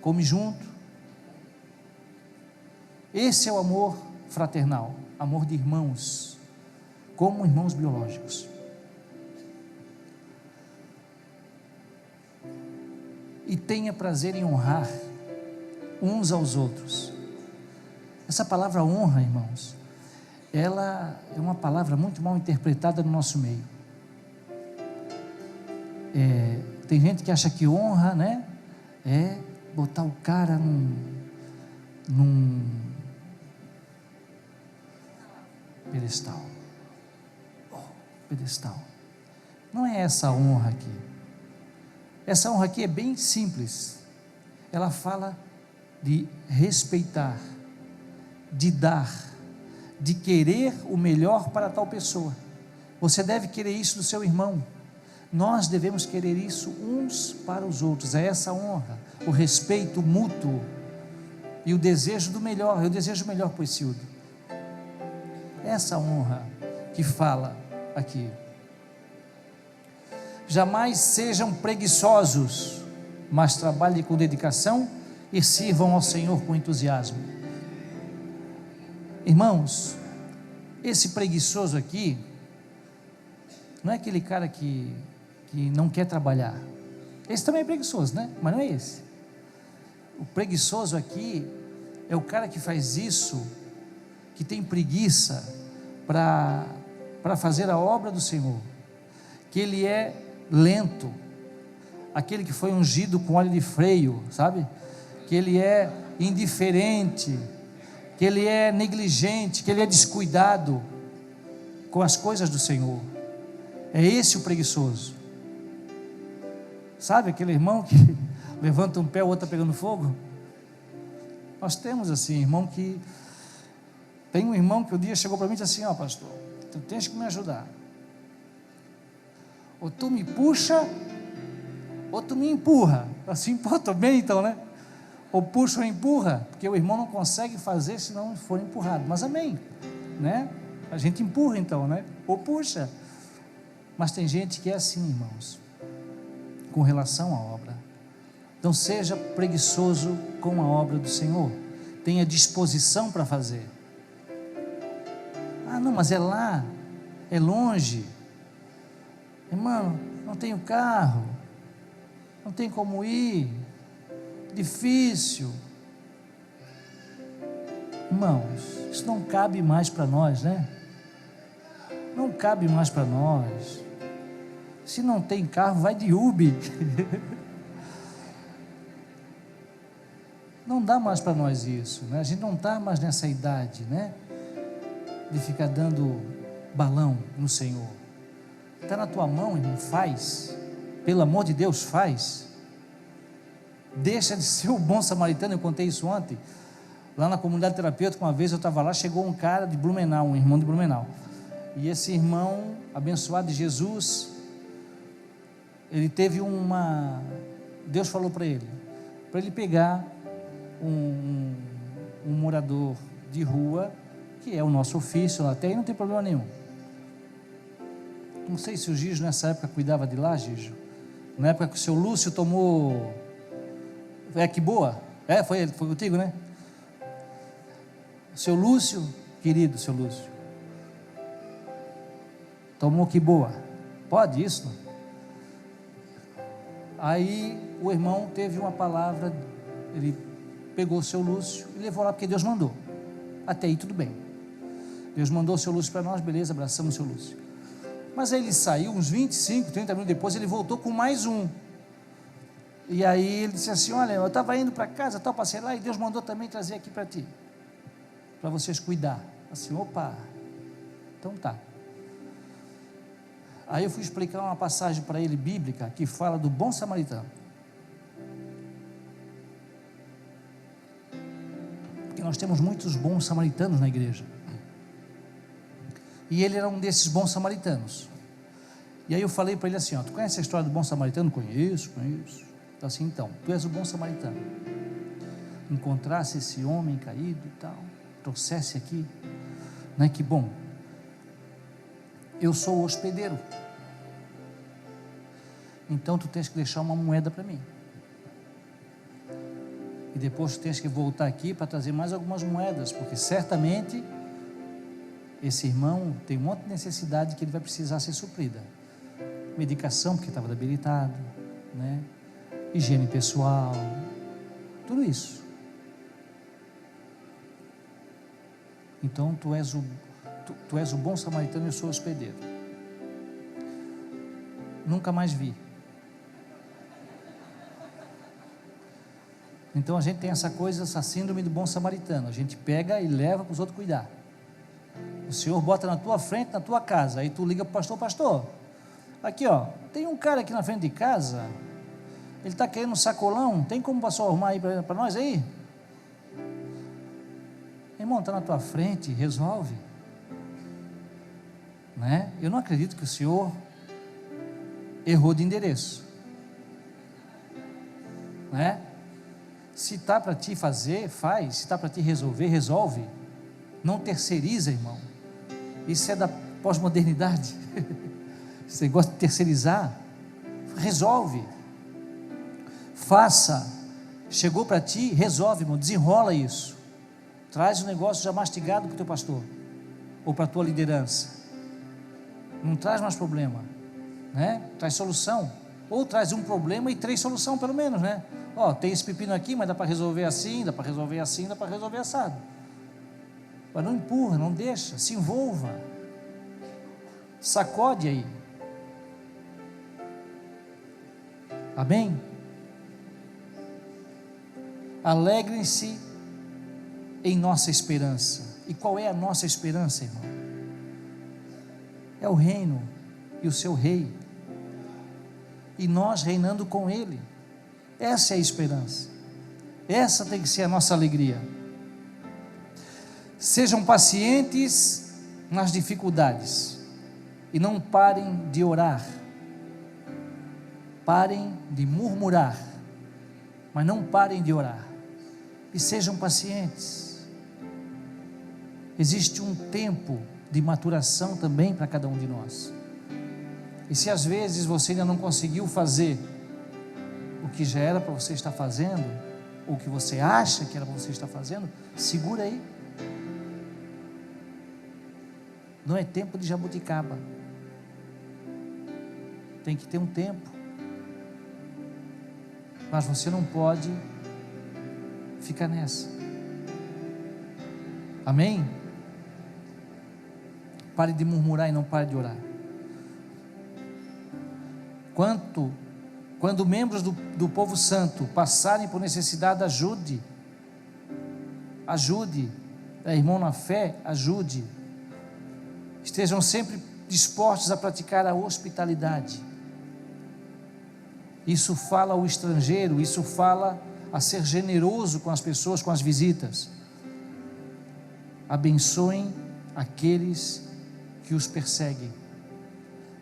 Come junto. Esse é o amor fraternal, amor de irmãos, como irmãos biológicos. E tenha prazer em honrar uns aos outros. Essa palavra honra, irmãos, ela é uma palavra muito mal interpretada no nosso meio. Tem gente que acha que honra, né, é botar o cara num pedestal. Pedestal. Não é essa honra aqui. Essa honra aqui é bem simples. Ela fala de respeitar, de dar, de querer o melhor para tal pessoa. Você deve querer isso do seu irmão. Nós devemos querer isso uns para os outros. É essa honra, o respeito mútuo e o desejo do melhor. Eu desejo o melhor para esse outro. Essa honra que fala aqui. Jamais sejam preguiçosos, mas trabalhem com dedicação e sirvam ao Senhor com entusiasmo. Irmãos, esse preguiçoso aqui não é aquele cara que não quer trabalhar. Esse também é preguiçoso, né? Mas não é esse. O preguiçoso aqui é o cara que faz isso, que tem preguiça para fazer a obra do Senhor, que ele é lento, aquele que foi ungido com óleo de freio, sabe? Que ele é indiferente, que ele é negligente, que ele é descuidado com as coisas do Senhor. É esse o preguiçoso. Sabe aquele irmão que levanta um pé, o outro está pegando fogo? Nós temos assim, irmão que... Tem um irmão que um dia chegou para mim e disse assim: ó, pastor, tu tens que me ajudar. Ou tu me puxa, ou tu me empurra. Assim, pô, estou bem então, né? Ou puxa ou empurra, porque o irmão não consegue fazer se não for empurrado. Mas amém, né? A gente empurra então, né? Ou puxa. Mas tem gente que é assim, irmãos, com relação à obra. Então seja preguiçoso com a obra do Senhor. Tenha disposição para fazer. Ah, não, mas é lá, é longe. Irmão, não tenho carro, não tem como ir, difícil. Irmãos, isso não cabe mais para nós, né? Não cabe mais para nós. Se não tem carro, vai de Uber. Não dá mais para nós isso, né? A gente não está mais nessa idade, né? De ficar dando balão no Senhor. Está na tua mão, irmão, faz. Pelo amor de Deus, faz. Deixa de ser o bom samaritano. Eu contei isso ontem. Lá na comunidade terapêutica, uma vez eu estava lá, chegou um cara de Blumenau, um irmão de Blumenau. E esse irmão, abençoado de Jesus, ele teve Deus falou para ele pegar um morador de rua, que é o nosso ofício, até aí não tem problema nenhum. Não sei se o Gijo nessa época cuidava de lá, Gijo. Na época que o seu Lúcio tomou. Que boa? Foi contigo, né? O seu Lúcio, querido seu Lúcio, tomou que boa. Pode isso? Aí o irmão teve uma palavra, ele pegou o seu Lúcio e levou lá porque Deus mandou. Até aí tudo bem. Deus mandou o seu Lúcio para nós, beleza, abraçamos o seu Lúcio. Mas aí ele saiu, uns 25, 30 minutos depois, ele voltou com mais um. E aí ele disse assim: olha, eu estava indo para casa, passei lá e Deus mandou também trazer aqui para ti, para vocês cuidar. Assim, opa, então tá. Aí eu fui explicar uma passagem para ele bíblica, que fala do bom samaritano. Porque nós temos muitos bons samaritanos na igreja. E ele era um desses bons samaritanos. E aí eu falei para ele assim: tu conhece a história do bom samaritano? Conheço. Então assim, tu és o bom samaritano. Encontrasse esse homem caído e tal, trouxesse aqui, né? Que bom. Eu sou o hospedeiro. Então tu tens que deixar uma moeda para mim. E depois tu tens que voltar aqui para trazer mais algumas moedas, porque certamente esse irmão tem um monte de necessidade que ele vai precisar ser suprida. Medicação, porque estava debilitado, né? Higiene pessoal, tudo isso. Então tu és o bom samaritano e eu sou o hospedeiro. Nunca mais vi. Então a gente tem essa coisa, essa síndrome do bom samaritano. A gente pega e leva para os outros cuidar. O Senhor bota na tua frente, na tua casa. Aí tu liga para o pastor, aqui tem um cara aqui na frente de casa, ele está querendo um sacolão, tem como o pastor arrumar aí para nós aí? Irmão, está na tua frente, resolve, né? Eu não acredito que o Senhor errou de endereço, né? Se está para ti fazer, faz. Se está para ti resolver, resolve. Não terceiriza, irmão. Isso é da pós-modernidade. Você gosta de terceirizar? Resolve. Faça. Chegou para ti, resolve, irmão. Desenrola isso. Traz o negócio já mastigado para o teu pastor ou para a tua liderança. Não traz mais problema, né? Traz solução. Ou traz um problema e 3 soluções pelo menos, né? Tem esse pepino aqui, mas dá para resolver assim, dá para resolver assim, dá para resolver assado. Mas não empurra, não deixa, se envolva. Sacode aí. Amém? Alegrem-se em nossa esperança. E qual é a nossa esperança, irmão? É o reino e o seu rei. E nós reinando com ele. Essa é a esperança. Essa tem que ser a nossa alegria. Sejam pacientes nas dificuldades e não parem de orar. Parem de murmurar, mas não parem de orar. E sejam pacientes. Existe um tempo de maturação também para cada um de nós. E se às vezes você ainda não conseguiu fazer o que já era para você estar fazendo, ou o que você acha que era para você estar fazendo, segura aí. Não é tempo de jabuticaba. tem que ter um tempo, mas você não pode ficar nessa. Amém? Pare de murmurar e não pare de orar. Quando membros do povo santo passarem por necessidade, ajude, irmão na fé, ajude, estejam sempre dispostos a praticar a hospitalidade. Isso fala ao estrangeiro, isso fala a ser generoso com as pessoas, com as visitas. Abençoem aqueles que os perseguem,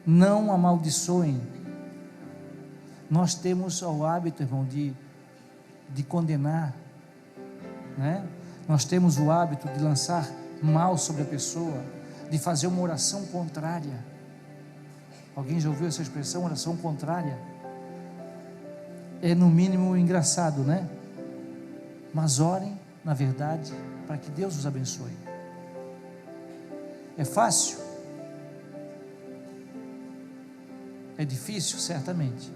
não amaldiçoem. Nós temos o hábito, irmão, de condenar, né? Nós temos o hábito de lançar mal sobre a pessoa, de fazer uma oração contrária. Alguém já ouviu essa expressão, oração contrária? É no mínimo engraçado, né? Mas orem, na verdade, para que Deus os abençoe. É fácil? É difícil, certamente.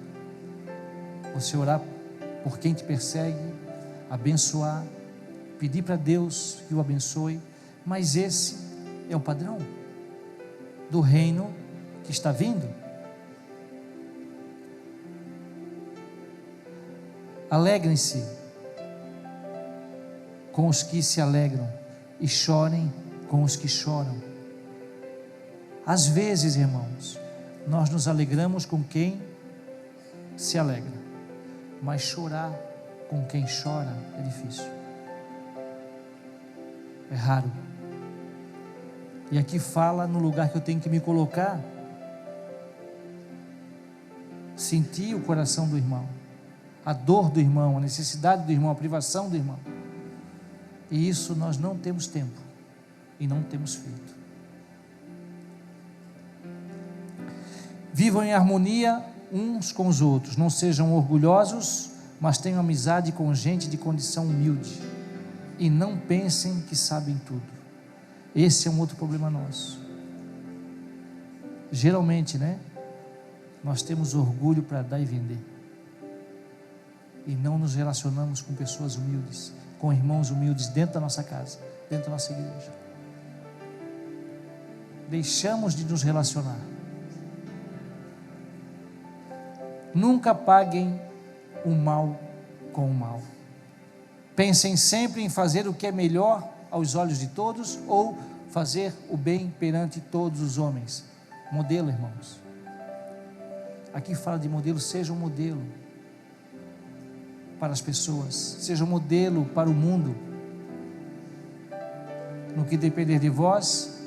Você orar por quem te persegue, abençoar, pedir para Deus que o abençoe, mas esse é o padrão do reino que está vindo. Alegrem-se com os que se alegram e chorem com os que choram. Às vezes, irmãos, nós nos alegramos com quem se alegra, mas chorar com quem chora é difícil, é raro. E aqui fala no lugar que eu tenho que me colocar, sentir o coração do irmão, a dor do irmão, a necessidade do irmão, a privação do irmão. E isso nós não temos tempo e não temos feito. Vivam em harmonia uns com os outros, não sejam orgulhosos, mas tenham amizade com gente de condição humilde, e não pensem que sabem tudo. Esse é um outro problema nosso. Geralmente, né, nós temos orgulho para dar e vender, e não nos relacionamos com pessoas humildes, com irmãos humildes dentro da nossa casa, dentro da nossa igreja. Deixamos de nos relacionar. Nunca paguem o mal com o mal. Pensem sempre em fazer o que é melhor aos olhos de todos, ou fazer o bem perante todos os homens. Modelo, irmãos. Aqui fala de modelo. Seja um modelo para as pessoas, seja um modelo para o mundo. No que depender de vós,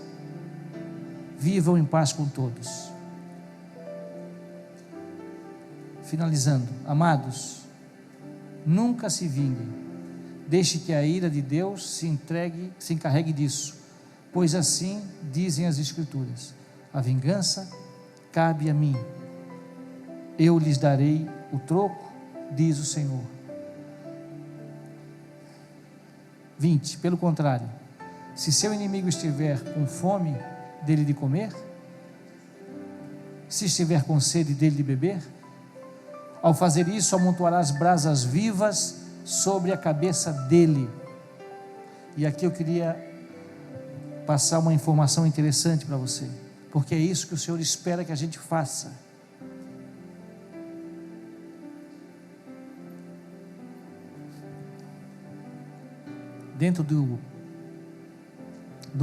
vivam em paz com todos. Finalizando, amados, nunca se vinguem, deixe que a ira de Deus se encarregue disso, pois assim dizem as Escrituras: a vingança cabe a mim, eu lhes darei o troco, diz o Senhor. 20, pelo contrário, se seu inimigo estiver com fome, dele de comer, se estiver com sede, dele de beber, ao fazer isso, amontoarás brasas vivas sobre a cabeça dele. E aqui eu queria passar uma informação interessante para você, porque é isso que o Senhor espera que a gente faça. Dentro do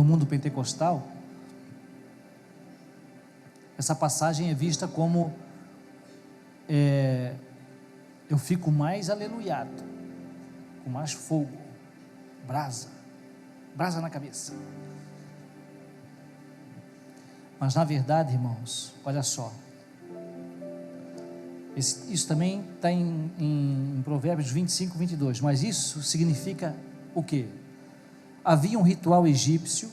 mundo pentecostal, essa passagem é vista como eu fico mais aleluiado, com mais fogo, brasa na cabeça. Mas na verdade, irmãos, olha só, isso também está em Provérbios 25, 22, mas isso significa o quê? Havia um ritual egípcio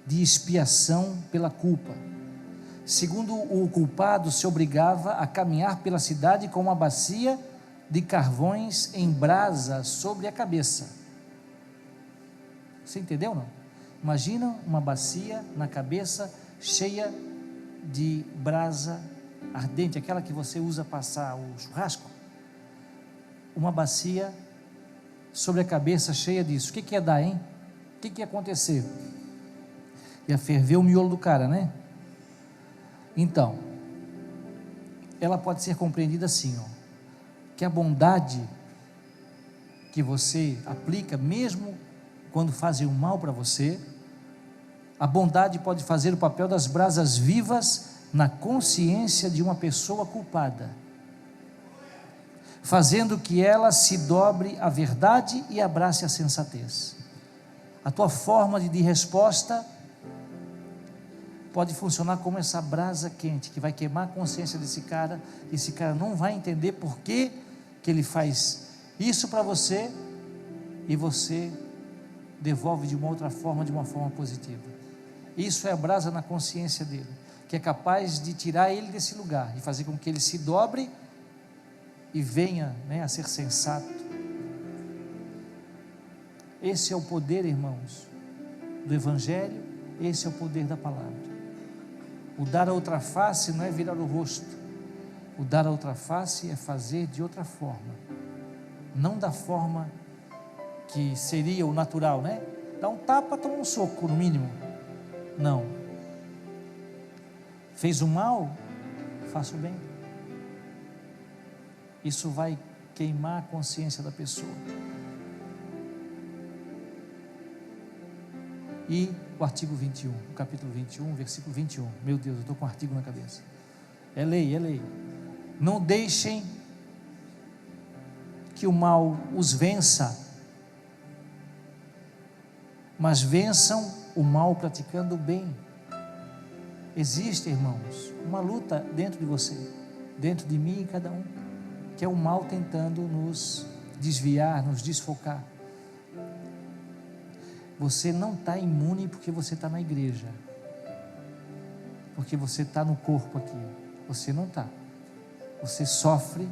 de expiação pela culpa. Segundo o culpado se obrigava a caminhar pela cidade com uma bacia de carvões em brasa sobre a cabeça. Você entendeu, não? Imagina uma bacia na cabeça cheia de brasa ardente, aquela que você usa passar o churrasco, uma bacia sobre a cabeça cheia disso, o que ia dar, hein? O que ia acontecer? Ia ferver o miolo do cara, né? Então, ela pode ser compreendida assim, ó, que a bondade que você aplica, mesmo quando fazem o mal para você, a bondade pode fazer o papel das brasas vivas na consciência de uma pessoa culpada, fazendo que ela se dobre à verdade e abrace a sensatez. A tua forma de resposta pode funcionar como essa brasa quente, que vai queimar a consciência desse cara, e esse cara não vai entender por que ele faz isso para você, e você devolve de uma outra forma, de uma forma positiva. Isso é a brasa na consciência dele, que é capaz de tirar ele desse lugar, e fazer com que ele se dobre, e venha, né, a ser sensato. Esse é o poder, irmãos, do Evangelho, esse é o poder da palavra. O dar a outra face não é virar o rosto, o dar a outra face é fazer de outra forma, não da forma que seria o natural, né? Dá um tapa, toma um soco, no mínimo. Não. Fez o mal, faça o bem. Isso vai queimar a consciência da pessoa. E o artigo 21, o capítulo 21, versículo 21. Meu Deus, eu estou com um artigo na cabeça. É lei, é lei. Não deixem que o mal os vença, mas vençam o mal praticando o bem. Existe, irmãos, uma luta dentro de você, dentro de mim e cada um, que é o mal tentando nos desviar, nos desfocar. Você não está imune porque você está na igreja, porque você está no corpo aqui. Você não está. Você sofre,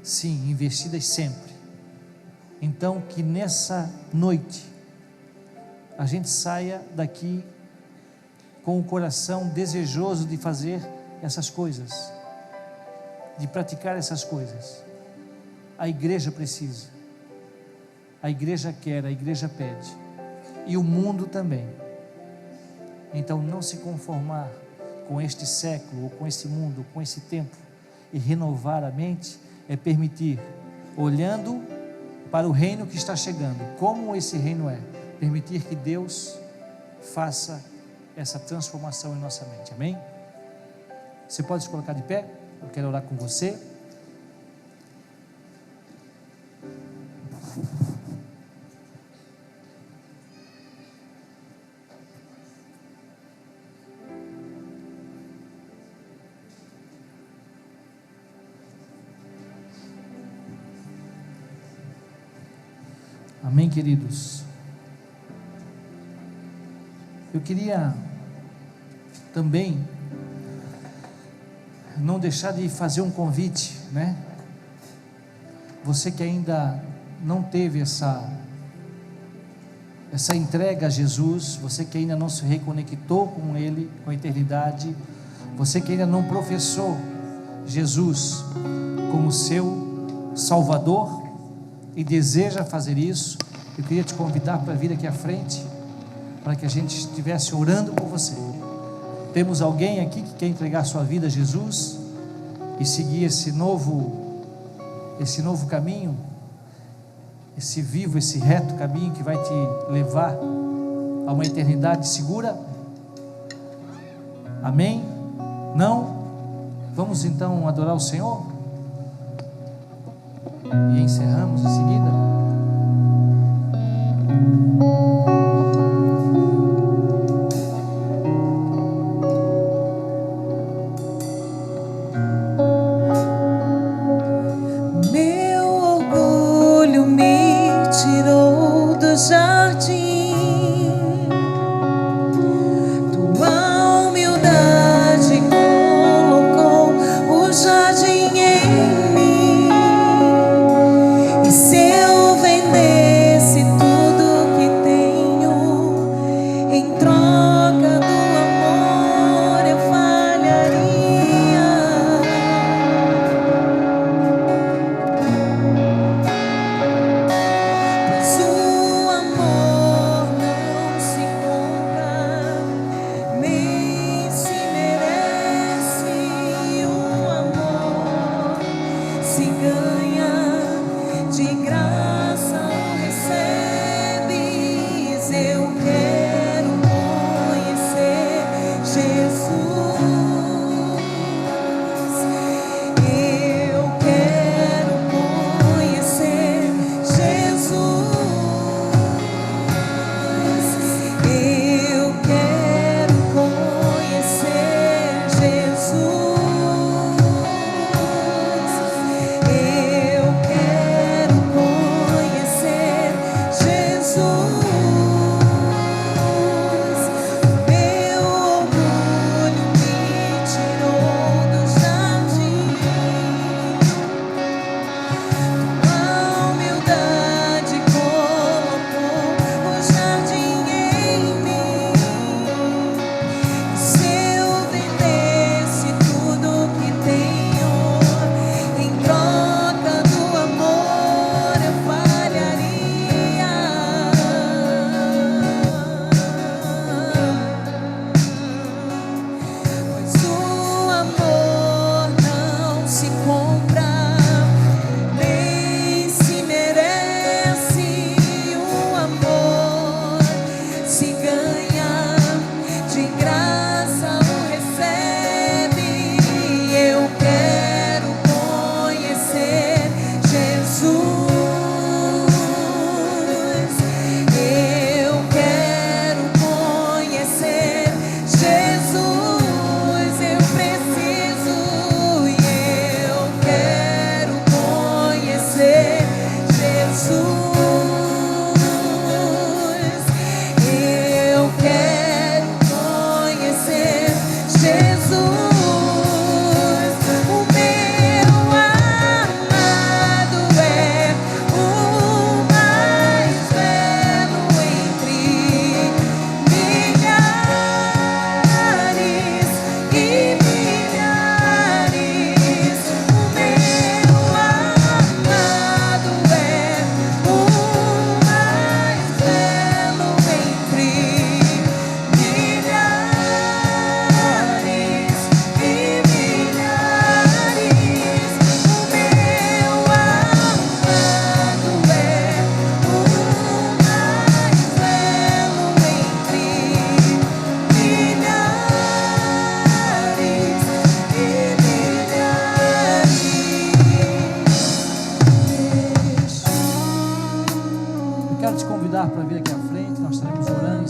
sim, investidas sempre. Então, que nessa noite a gente saia daqui com o coração desejoso de fazer essas coisas, de praticar essas coisas. A igreja precisa, a igreja quer, a igreja pede, e o mundo também. Então, não se conformar com este século, ou com esse mundo, com esse tempo, e renovar a mente, é permitir, olhando para o reino que está chegando, como esse reino é, permitir que Deus faça essa transformação em nossa mente, amém? Você pode se colocar de pé, eu quero orar com você. Amém, queridos? Eu queria também não deixar de fazer um convite, né? Você que ainda não teve essa entrega a Jesus, você que ainda não se reconectou com Ele, com a eternidade, você que ainda não professou Jesus como seu Salvador e deseja fazer isso, eu queria te convidar para vir aqui à frente, para que a gente estivesse orando por você. Temos alguém aqui que quer entregar sua vida a Jesus e seguir esse novo caminho, esse vivo, esse reto caminho que vai te levar a uma eternidade segura? Amém? Não? Vamos então adorar o Senhor? E encerramos em seguida. Em troca do amor eu falharia.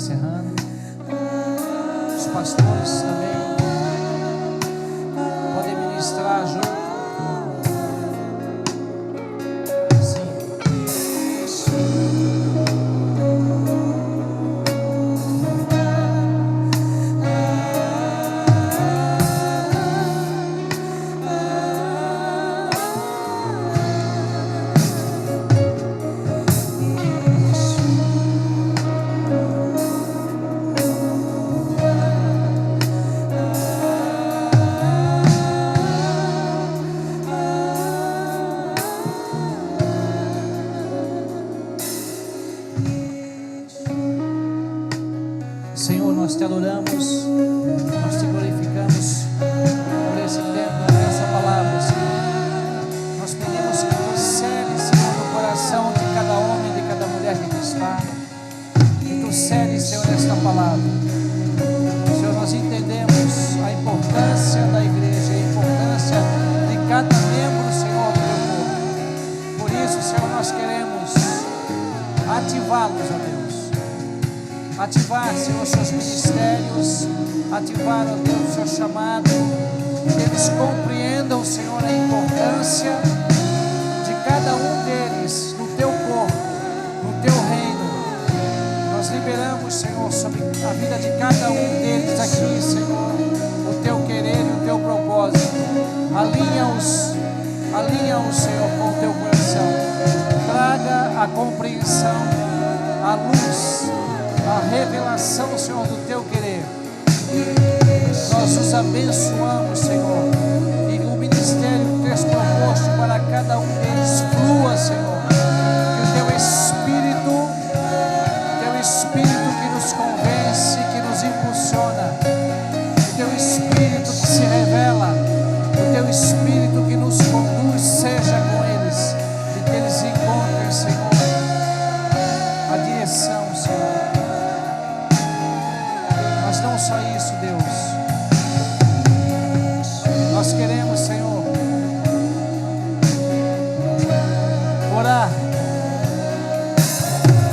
encerrando. Os pastores também podem ministrar junto. Senhor, nós te adoramos, nós te glorificamos por esse tempo, por essa palavra, Senhor. Nós pedimos que tu seles, Senhor, no coração de cada homem, de cada mulher que aqui está, que tu seles, Senhor, esta palavra. Senhor, nós entendemos a importância da igreja, a importância de cada membro, Senhor, do teu povo. Por isso, Senhor, nós queremos ativá-los, ó Deus. Ativar, Senhor, seus ministérios, ativar, ó Deus, o seu chamado, que eles compreendam, Senhor, a importância de cada um deles no teu corpo, no teu reino. Nós liberamos, Senhor, sobre a vida de cada um deles aqui, Senhor, o teu querer e o teu propósito. Alinha-os, Senhor, com o teu coração. Traga a compreensão, a luz, a revelação, Senhor, do teu querer. Nós os abençoamos, Senhor, e o ministério que tens proposto para cada um deles flua, Senhor, que o teu Espírito que nos convence, que nos impulsiona, o teu Espírito que se revela, o teu Espírito que nos conduz, seja com eles, e que eles encontrem, Senhor, a direção, Senhor. Mas não só isso, Deus. Nós queremos, Senhor, orar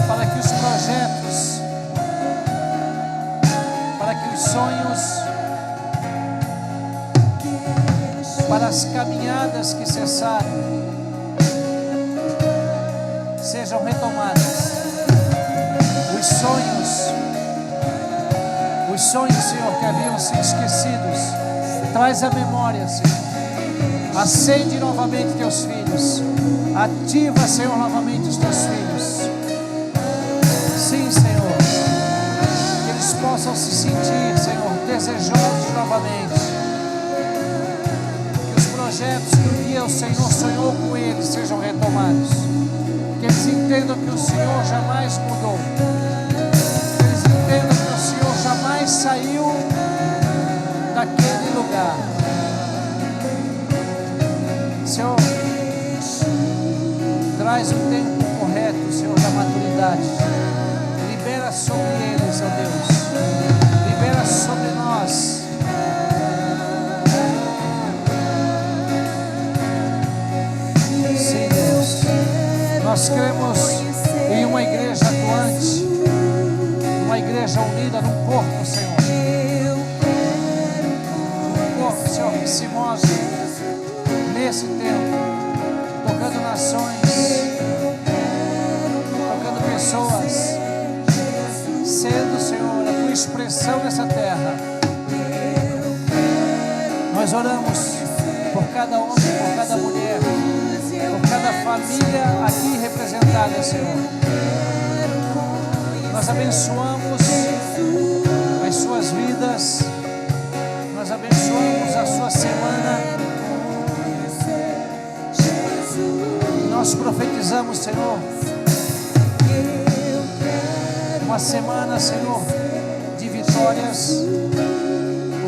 para que os projetos, para que os sonhos, para as caminhadas que cessaram, sejam retomadas. Os sonhos, Senhor, que haviam sido esquecidos, traz a memória, Senhor. Acende novamente teus filhos. Ativa, Senhor, novamente os teus filhos. Sim, Senhor. Que eles possam se sentir, Senhor, desejosos novamente. Que os projetos que um dia o Senhor sonhou com eles sejam retomados. Que eles entendam que o Senhor jamais mudou. Que eles entendam que o Senhor jamais saiu daquele lugar. Senhor, traz o tempo correto, Senhor, da maturidade. Libera sobre eles, ó Deus. Libera sobre nós. Sim, Deus. Nós cremos em uma igreja atuante, uma igreja unida num corpo, Senhor. Um corpo, Senhor, que se move nesse tempo, tocando nações, tocando pessoas, sendo, Senhor, a tua expressão nessa terra. Nós oramos por cada homem, por cada mulher, por cada família aqui representada, Senhor. Nós abençoamos as suas vidas, nós abençoamos a sua semana. Nós profetizamos, Senhor, uma semana, Senhor, de vitórias,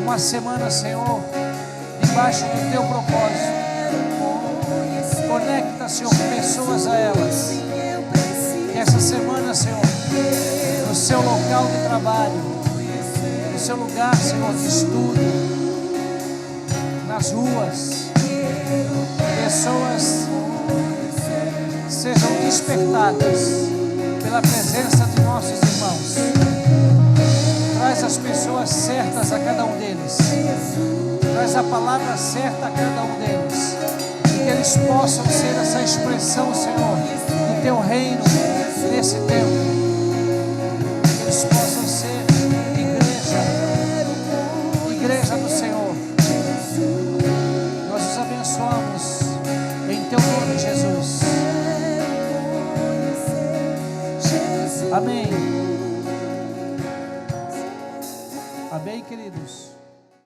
uma semana, Senhor, debaixo do teu propósito. Conecta, Senhor, pessoas a elas. Que essa semana, Senhor, no seu local de trabalho, no seu lugar, Senhor, de estudo, nas ruas, pessoas sejam despertadas pela presença de nossos irmãos. palavras a cada um deles. Traz a palavra certa a cada um deles. E que eles possam ser essa expressão, Senhor, do Teu reino nesse tempo. Que eles possam ser igreja do Senhor. Nós os abençoamos em Teu nome, Jesus. Amém. Amém, queridos.